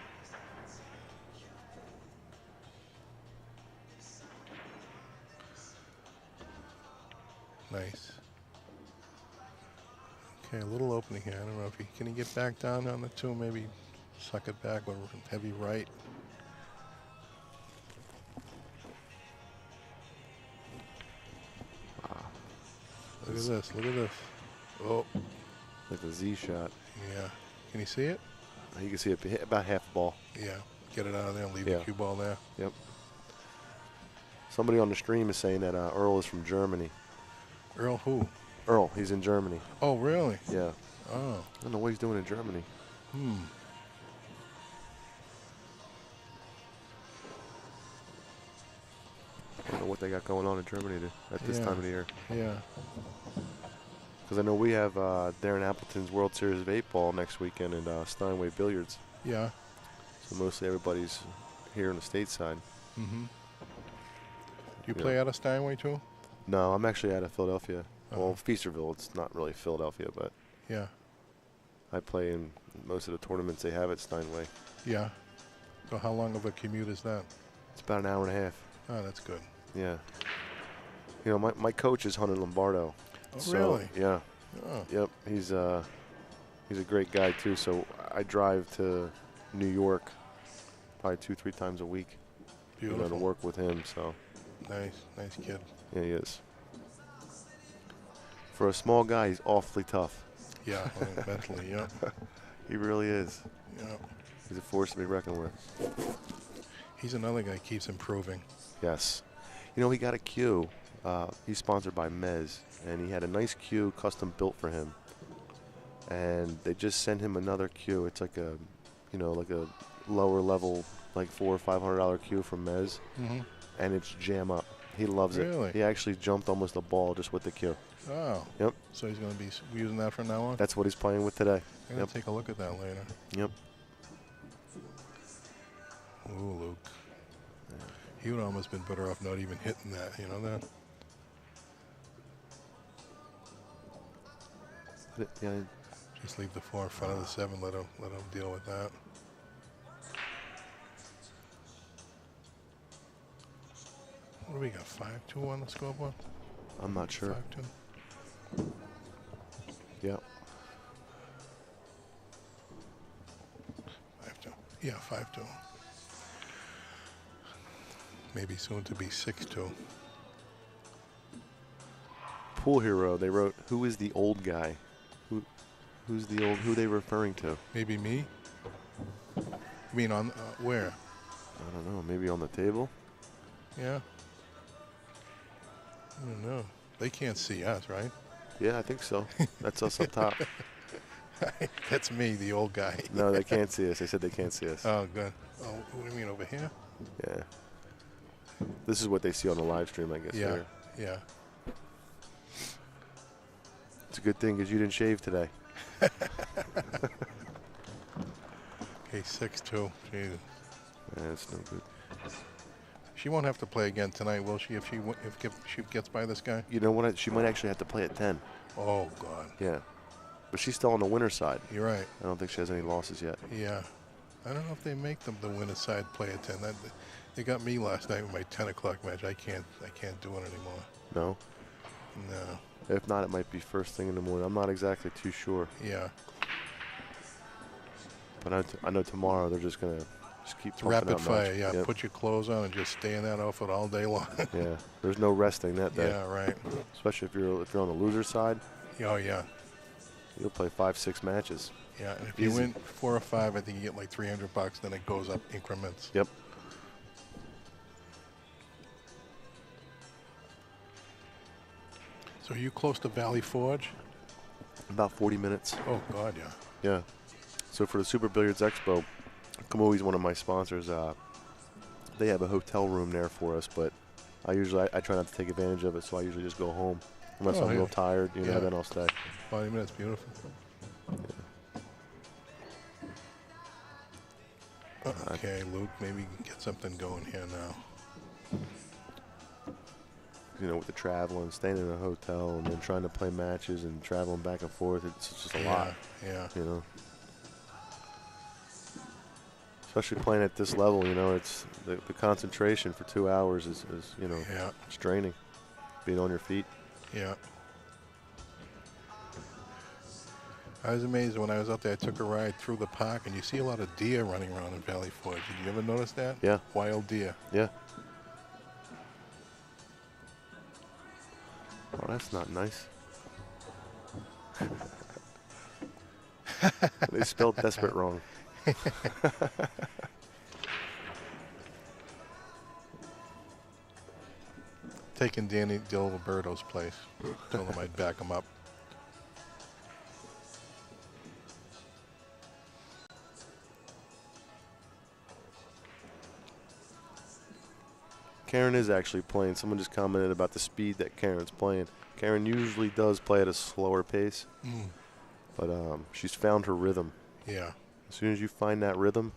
Nice. Okay, a little opening here. I don't know if can he get back down on the two, maybe suck it back with heavy right. Wow. Look at this, look at this. Oh. Like the Z shot. Yeah. Can you see it? You can see it hit about half the ball. Yeah. Get it out of there and leave the cue ball there. Yep. Somebody on the stream is saying that Earl is from Germany. Earl who? Earl, he's in Germany. Oh, really? Yeah. Oh. I don't know what he's doing in Germany. Hmm. I don't know what they got going on in Germany at this time of the year. Yeah. Because I know we have Darren Appleton's World Series of 8-ball next weekend at Steinway Billiards. Yeah. So mostly everybody's here on the stateside. Mm-hmm. Do you play out of Steinway too? No, I'm actually out of Philadelphia. Well, Feasterville, it's not really Philadelphia, but yeah, I play in most of the tournaments they have at Steinway. Yeah. So how long of a commute is that? It's about an hour and a half. Oh, that's good. Yeah. You know, my coach is Hunter Lombardo. Oh, so, really? Yeah. Oh. Yep. He's a great guy too. So I drive to New York probably 2-3 times a week. Beautiful. To work with him. So. Nice kid. Yeah, he is. For a small guy, he's awfully tough. Yeah, mentally, yeah. He really is. Yeah. He's a force to be reckoned with. He's another guy keeps improving. Yes. You know, he got a cue. He's sponsored by Mez, and he had a nice cue custom built for him. And they just sent him another cue. It's like a, like a lower level, like $400 or $500 cue from Mez, and it's jam up. He loves it. Really? He actually jumped almost a ball just with the cue. Oh. Yep. So he's going to be using that from now on? That's what he's playing with today. I'm going to take a look at that later. Yep. Ooh, Luke. Yeah. He would almost been better off not even hitting that. You know that? Yeah. Just leave the 4 in front of the 7. Let him deal with that. What do we got? 5-2 on the scoreboard? I'm not sure. 5-2. Yeah. 5-2. Yeah, 5-2. Maybe soon to be 6-2. Pool Hero, they wrote, "Who is the old guy?" Who's the old? Who are they referring to? Maybe me? You mean on where? I don't know. Maybe on the table. Yeah. I don't know. They can't see us, right? Yeah, I think so. That's us up top. That's me, the old guy. No, they can't see us. They said they can't see us. Oh, good. Oh, what do you mean over here? Yeah. This is what they see on the live stream, I guess. Yeah. Here. Yeah. It's a good thing because you didn't shave today. Okay, 6-2. Jesus. Yeah, it's no good. She won't have to play again tonight, will she? If she gets by this guy. You know what? She might actually have to play at 10. Oh God. Yeah. But she's still on the winner's side. You're right. I don't think she has any losses yet. Yeah. I don't know if they make them the winner's side play at 10. They got me last night with my 10 o'clock match. I can't do it anymore. No. No. If not, it might be first thing in the morning. I'm not exactly too sure. Yeah. But I know tomorrow they're just gonna keep pumping Rapid out fire. matches. Yeah. Yep. Put your clothes on and just stay in that outfit all day long. Yeah. There's no resting that day. Yeah. Right. Especially if you're on the loser side. Oh yeah. You'll play 5-6 matches. Yeah. And if you win 4 or 5, I think you get like $300. Then it goes up increments. Yep. So are you close to Valley Forge? About 40 minutes. Oh God, yeah. Yeah. So for the Super Billiards Expo, Kamui is one of my sponsors. They have a hotel room there for us, but I try not to take advantage of it, so I usually just go home. Unless I'm real tired, then I'll stay. 40 minutes, beautiful. Yeah. Okay, Luke, maybe we can get something going here now. With the traveling, staying in a hotel, and then trying to play matches and traveling back and forth, it's just a lot. Yeah. Especially playing at this level, it's the concentration for 2 hours is it's draining. Being on your feet. Yeah. I was amazed when I was out there. I took a ride through the park, and you see a lot of deer running around in Valley Forge. Did you ever notice that? Yeah. Wild deer. Yeah. Oh, that's not nice. They spelled desperate wrong. Taking Danny Diliberto's place. Told him I'd back him up. Karen is actually playing. Someone just commented about the speed that Karen's playing. Karen usually does play at a slower pace, but she's found her rhythm. Yeah. As soon as you find that rhythm,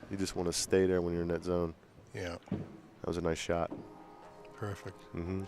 you just want to stay there when you're in that zone. Yeah. That was a nice shot. Perfect. Mm-hmm.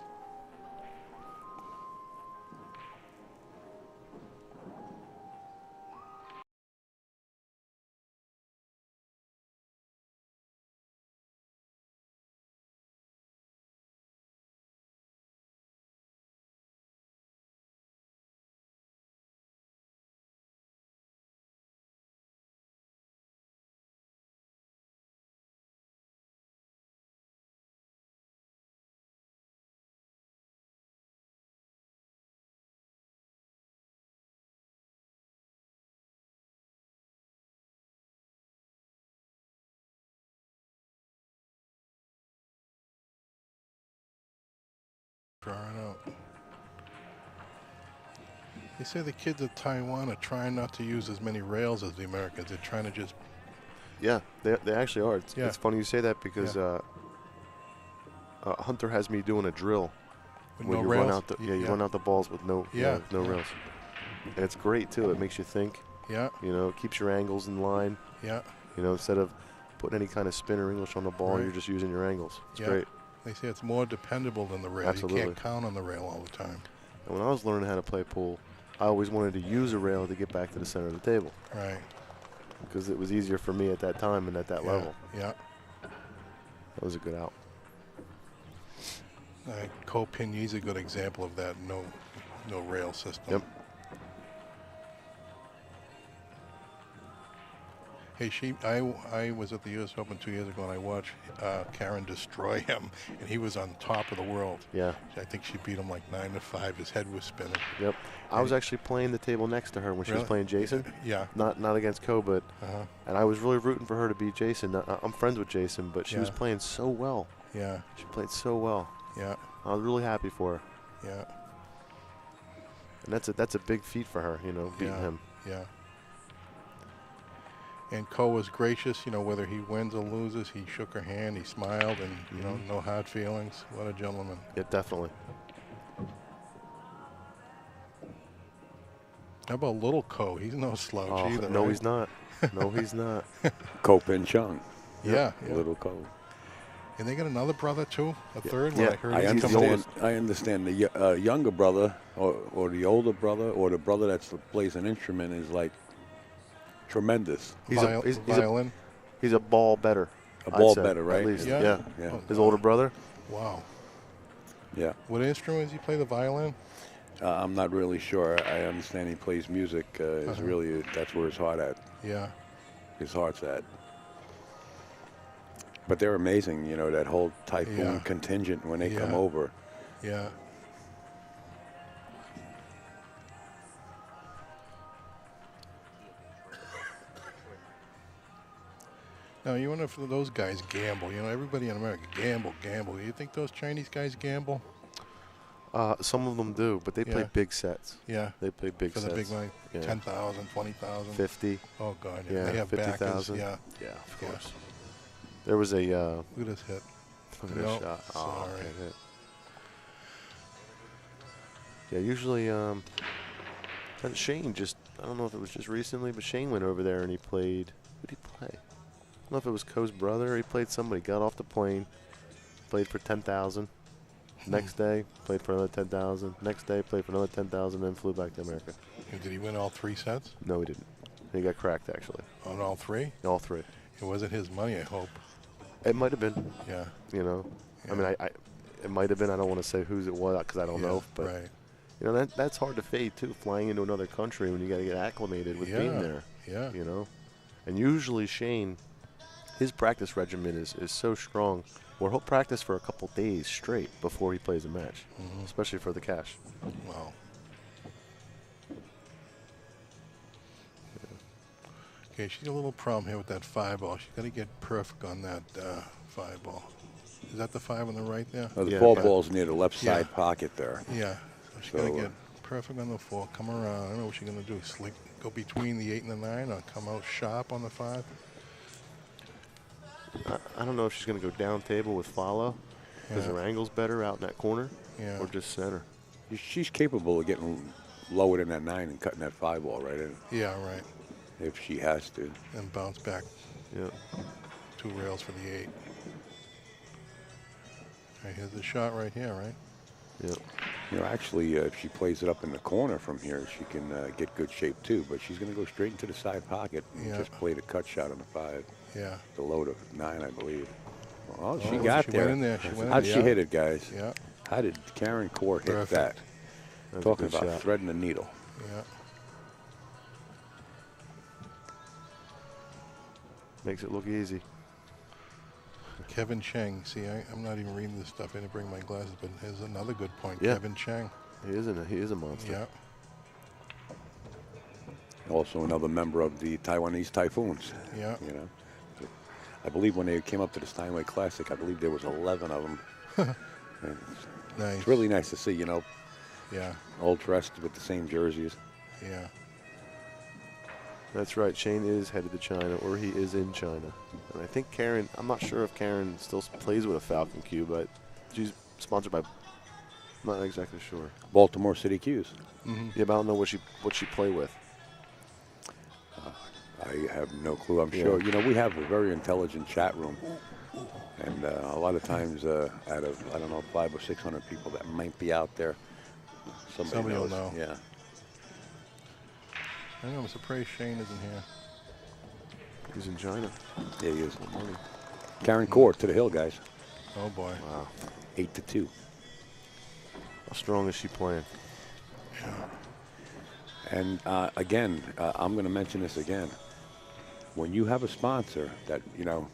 Drawing out. They say the kids at Taiwan are trying not to use as many rails as the Americans. They're trying to just... Yeah, they actually are. It's funny you say that because Hunter has me doing a drill. With where no you rails? run out you run out the balls with no rails. And it's great, too. It makes you think. Yeah. It keeps your angles in line. Yeah. Instead of putting any kind of spin or English on the ball, Right. you're just using your angles. It's great. They say it's more dependable than the rail. Absolutely. You can't count on the rail all the time. And when I was learning how to play pool, I always wanted to use a rail to get back to the center of the table. Right. Because it was easier for me at that time and at that level. Yeah. That was a good out. Ko Pinyi's a good example of that. No rail system. Yep. Hey, I was at the U.S. Open 2 years ago, and I watched Karen destroy him, and he was on top of the world. Yeah. I think she beat him like 9-5. His head was spinning. Yep. I was actually playing the table next to her when she was playing Jason. Yeah. Not against Ko, but and I was really rooting for her to beat Jason. I'm friends with Jason, but she was playing so well. Yeah. She played so well. Yeah. I was really happy for her. Yeah. And that's a big feat for her, you know, beating him. Yeah. And Ko was gracious, you know, whether he wins or loses. He shook her hand, he smiled, and, you know, no hard feelings. What a gentleman. Yeah, definitely. How about little Ko? He's no slouch either. No, right? he's not. No, he's not. Ko Pin Chung. Yeah. Little Ko. And they got another brother, too? A third? Yeah. I heard I he's coming understand. I understand the younger brother or the older brother or the brother that plays an instrument is like tremendous. He's violin. He's a ball better. A ball I'd say, better, right? At least. Yeah. Yeah. Oh, His older brother. Wow. Yeah. What instrument does he play? The violin? I'm not really sure. I understand he plays music. Is really that's where his heart at. Yeah. His heart's at. But they're amazing, you know, that whole Typhoon contingent when they come over. Yeah. Now, you wonder if those guys gamble. You know, everybody in America gamble. You think those Chinese guys gamble? Some of them do, but they play big sets. Yeah. They play big For sets. the big money. Yeah. 10,000, 20,000. 50. Oh, God. Yeah, They have 50,000. backers. Yeah. Yeah, of course. There was a Look at this hit. look at this shot. Oh, sorry. okay, hit. Yeah, usually Shane just, I don't know if it was just recently, but Shane went over there and he played, who did he play? I don't know if it was Ko's brother or he played somebody, got off the plane, played for 10,000. Next day, played for another 10,000. Next day, played for another 10,000, then flew back to America. And did he win all 3 sets? No, he didn't. He got cracked, actually. On all 3? All 3. It wasn't his money, I hope. It might have been. Yeah. You know, Yeah. I mean, it might have been. I don't want to say whose it was because I don't know. But right. you know, that's hard to fade too. Flying into another country when you got to get acclimated with being there. Yeah. You know, and usually Shane, his practice regimen is so strong, where he'll practice for a couple days straight before he plays a match, especially for the cash. Wow. Okay, she's a little problem here with that 5-ball. She's got to get perfect on that 5-ball. Is that the 5 on the right there? The Yeah, 4-ball's near the left side pocket there. Yeah. So she's got to get perfect on the 4. Come around. I don't know what she's going to do. Go between the 8 and the 9 or come out sharp on the 5? I don't know if she's going to go down table with follow because her angle's better out in that corner, or just center. She's capable of getting lower than that 9 and cutting that 5-ball right in. Yeah, right. If she has to. And bounce back. Yeah. 2 rails for the 8. Right, here's the shot right here, right? Yep. You know, actually, if she plays it up in the corner from here, she can get good shape too. But she's going to go straight into the side pocket and just play the cut shot on the 5. Yeah. The low to 9, I believe. Well, she Oh, got she there. went in there. She went in How'd there, she hit it, guys? Yeah. How did Karen Corr hit Perfect. that? That's Talking a good about shot. threading the needle. Yeah. Makes it look easy. Kevin Cheng. See, I'm not even reading this stuff. I didn't bring my glasses, but here's another good point. Yeah. Kevin Cheng. He is a monster. Yeah. Also another member of the Taiwanese Typhoons. Yeah. You know, I believe when they came up to the Steinway Classic, I believe there was 11 of them. And Nice. it's really nice to see, you know, Yeah. all dressed with the same jerseys. Yeah. That's right. Shane is headed to China, or he is in China. And I think Karen, I'm not sure if Karen still plays with a Falcon Q, but she's sponsored by, I'm not exactly sure. Baltimore City Qs. Yeah, but I don't know what she play with. I have no clue. I'm sure. You know, we have a very intelligent chat room. And a lot of times out of, I don't know, 500 or 600 people that might be out there, somebody will knows. know. Yeah. I know. I'm surprised Shane isn't here. He's in China. Yeah, he is. Karen Corr to the hill, guys. Oh, boy. Wow. 8-2. How strong is she playing? And again, I'm going to mention this again. when you have a sponsor that, you know,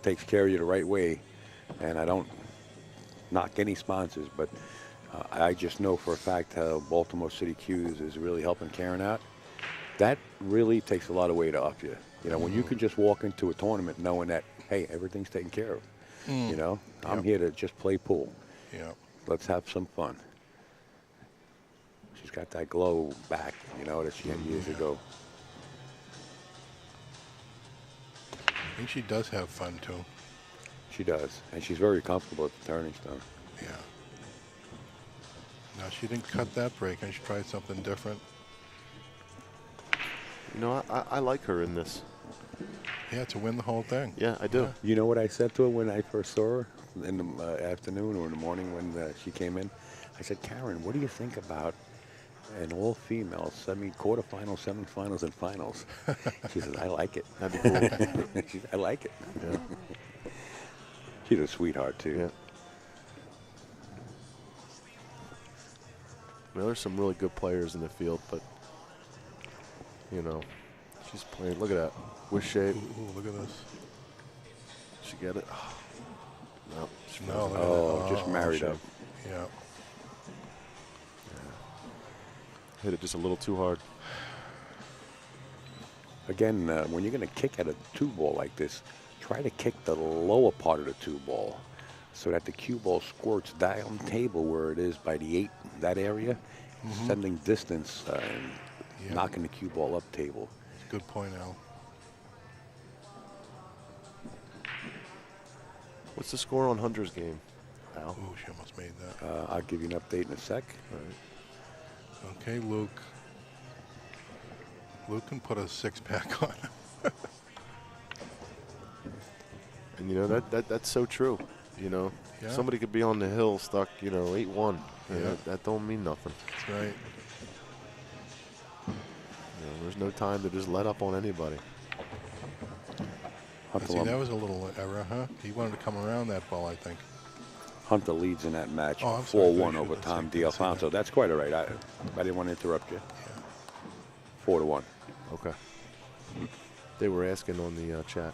takes care of you the right way, and I don't knock any sponsors, but I just know for a fact how Baltimore City Q's is really helping Karen out. That really takes a lot of weight off you. You know, when you can just walk into a tournament knowing that, hey, everything's taken care of. You know, I'm here to just play pool. Yeah. Let's have some fun. She's got that glow back, you know, that she had years ago. I think she does have fun too. She does, and she's very comfortable at the Turning Stone. Yeah. No, she didn't cut that break, and she tried something different. You know, I like her in this. Yeah, to win the whole thing. Yeah, I do. Yeah. You know what I said to her when I first saw her in the afternoon or in the morning when she came in? I said, Karen, what do you think about an all-female quarterfinals, semifinals, and finals? She says, I like it. That'd be cool. She said, I like it. Yeah. She's a sweetheart, too. Yeah. Well, there's some really good players in the field, but, you know, she's playing. Look at that. With shape. Ooh, look at this. She get it? Oh, no. She No, froze look it. at Oh, that. just married up. Yeah. Hit it just a little too hard. Again, when you're going to kick at a two ball like this, try to kick the lower part of the two ball so that the cue ball squirts down table where it is by the 8, that area, sending distance and knocking the cue ball up table. Good point, Al. What's the score on Hunter's game, Al? Ooh, she almost made that. I'll give you an update in a sec. All right. Okay, Luke. Luke can put a 6-pack on. And, you know, that's so true. You know, Yeah. somebody could be on the hill stuck, you know, 8-1. Yeah. You know, that don't mean nothing. That's right. You know, there's no time to just let up on anybody. See, that was a little error, huh? He wanted to come around that ball, I think. Hunter leads in that match, Oh, I'm sorry, 4-1 I over should Tom have said that. D'Alfonso. That's quite all right. I didn't want to interrupt you. 4-1. Okay. They were asking on the chat.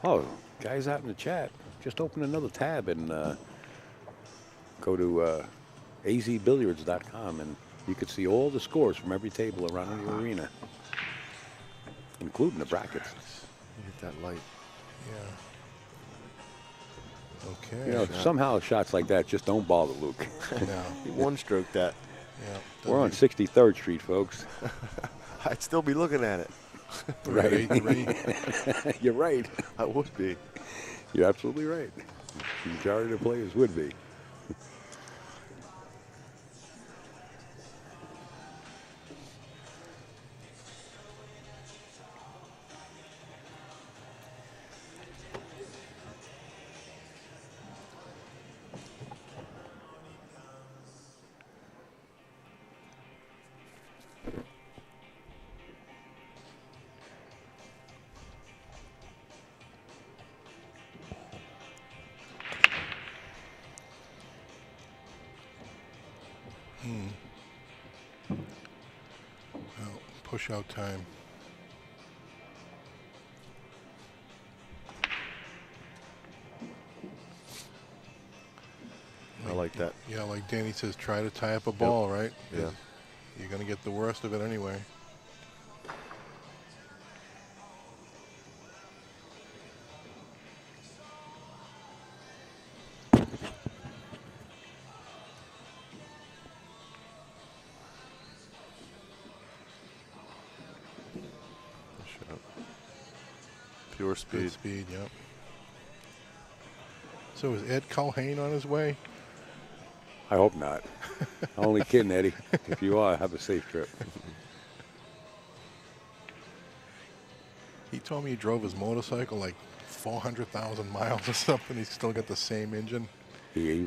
Oh, guys out in the chat, just open another tab and go to azbilliards.com and you can see all the scores from every table around the arena, including the brackets. Hit that light. Yeah. Okay. You know, somehow shots like that just don't bother Luke. No. He one-stroked that. Yeah. We're on 63rd Street, folks. I'd still be looking at it. Right. 3-8-3. You're right. I would be. You're absolutely right. The majority of the players would be. Well, push out time. I like that. Yeah, like Danny says, try to tie up a ball, right? Yeah. You're going to get the worst of it anyway. Shot. Pure Good speed. speed, yep. So is Ed Culhane on his way? I hope not. Only kidding, Eddie. If you are, have a safe trip. He told me he drove his motorcycle like 400,000 miles or something. He's still got the same engine. He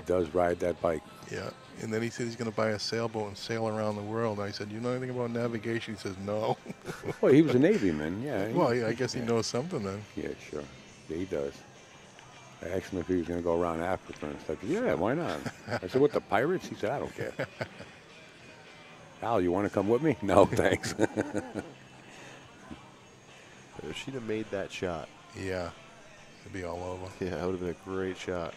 does ride that bike. Yeah. And then he said he's going to buy a sailboat and sail around the world. I said, you know anything about navigation? He says, no. Well, he was a Navyman, yeah. Well, yeah, I guess he knows something then. Yeah, sure. Yeah, he does. I asked him if he was going to go around Africa and stuff. He said, yeah, why not? I said, what, the pirates? He said, I don't care. Al, you want to come with me? No, thanks. If she'd have made that shot. Yeah. It'd be all over. Yeah, that would have been a great shot.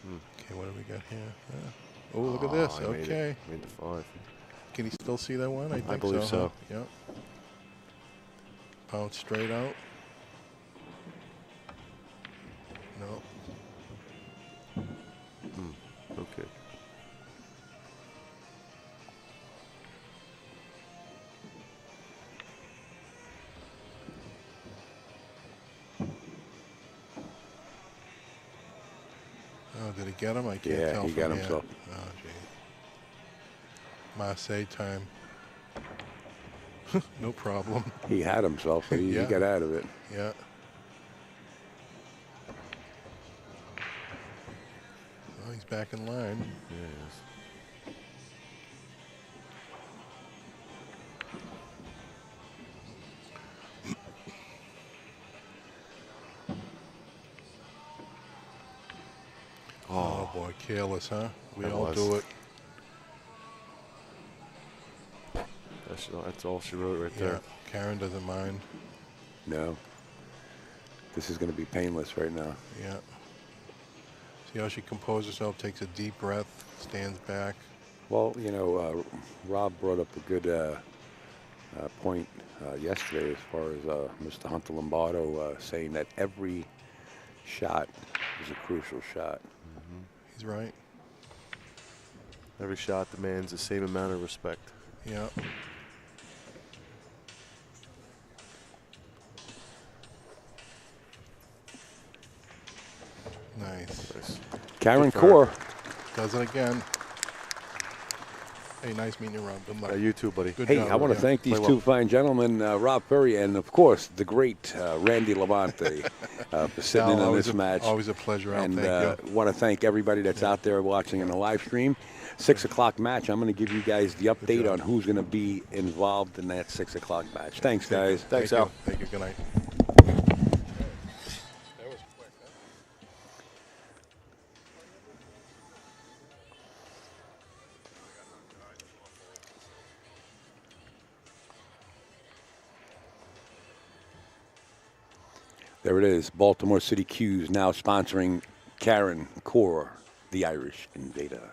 Okay, what do we got here? Oh, look at this. He made it. Okay. Made the 5. Can he still see that one? I think believe so. Huh? Yep. Bounce straight out. No. Okay. Oh, did he get him? I can't Yeah, tell he from got here. himself. Oh, gee. Marseille time. No problem. He had himself, so he Yeah. got out of it. Yeah. Oh, he's back in line. Yes. Oh, boy, careless, huh? We That all was. do it. That's all she wrote right Yeah. there. Karen doesn't mind. No. This is going to be painless right now. Yeah. See how she composes herself, takes a deep breath, stands back. Well, you know, Rob brought up a good point yesterday as far as Mr. Hunter Lombardo saying that every shot is a crucial shot. He's right. Every shot demands the same amount of respect. Yeah. Nice. Karen Good for Corr. Does it again. Hey, nice meeting you, Rob. Good luck. You too, buddy. Good Hey, job. I want to Yeah. thank these Play two well. fine gentlemen, Rob Perry and, of course, the great Randy Levante for sitting in on always this match. Always a pleasure, Al. And Thank you. want to thank everybody that's out there watching in the live stream. 6 o'clock match. I'm going to give you guys the update job. on who's going to be involved in that 6 o'clock match. Thanks, guys. Thanks, Thank Al. you. Thank you. Good night. There it is. Baltimore City Q's now sponsoring Karen Corr, the Irish Invader.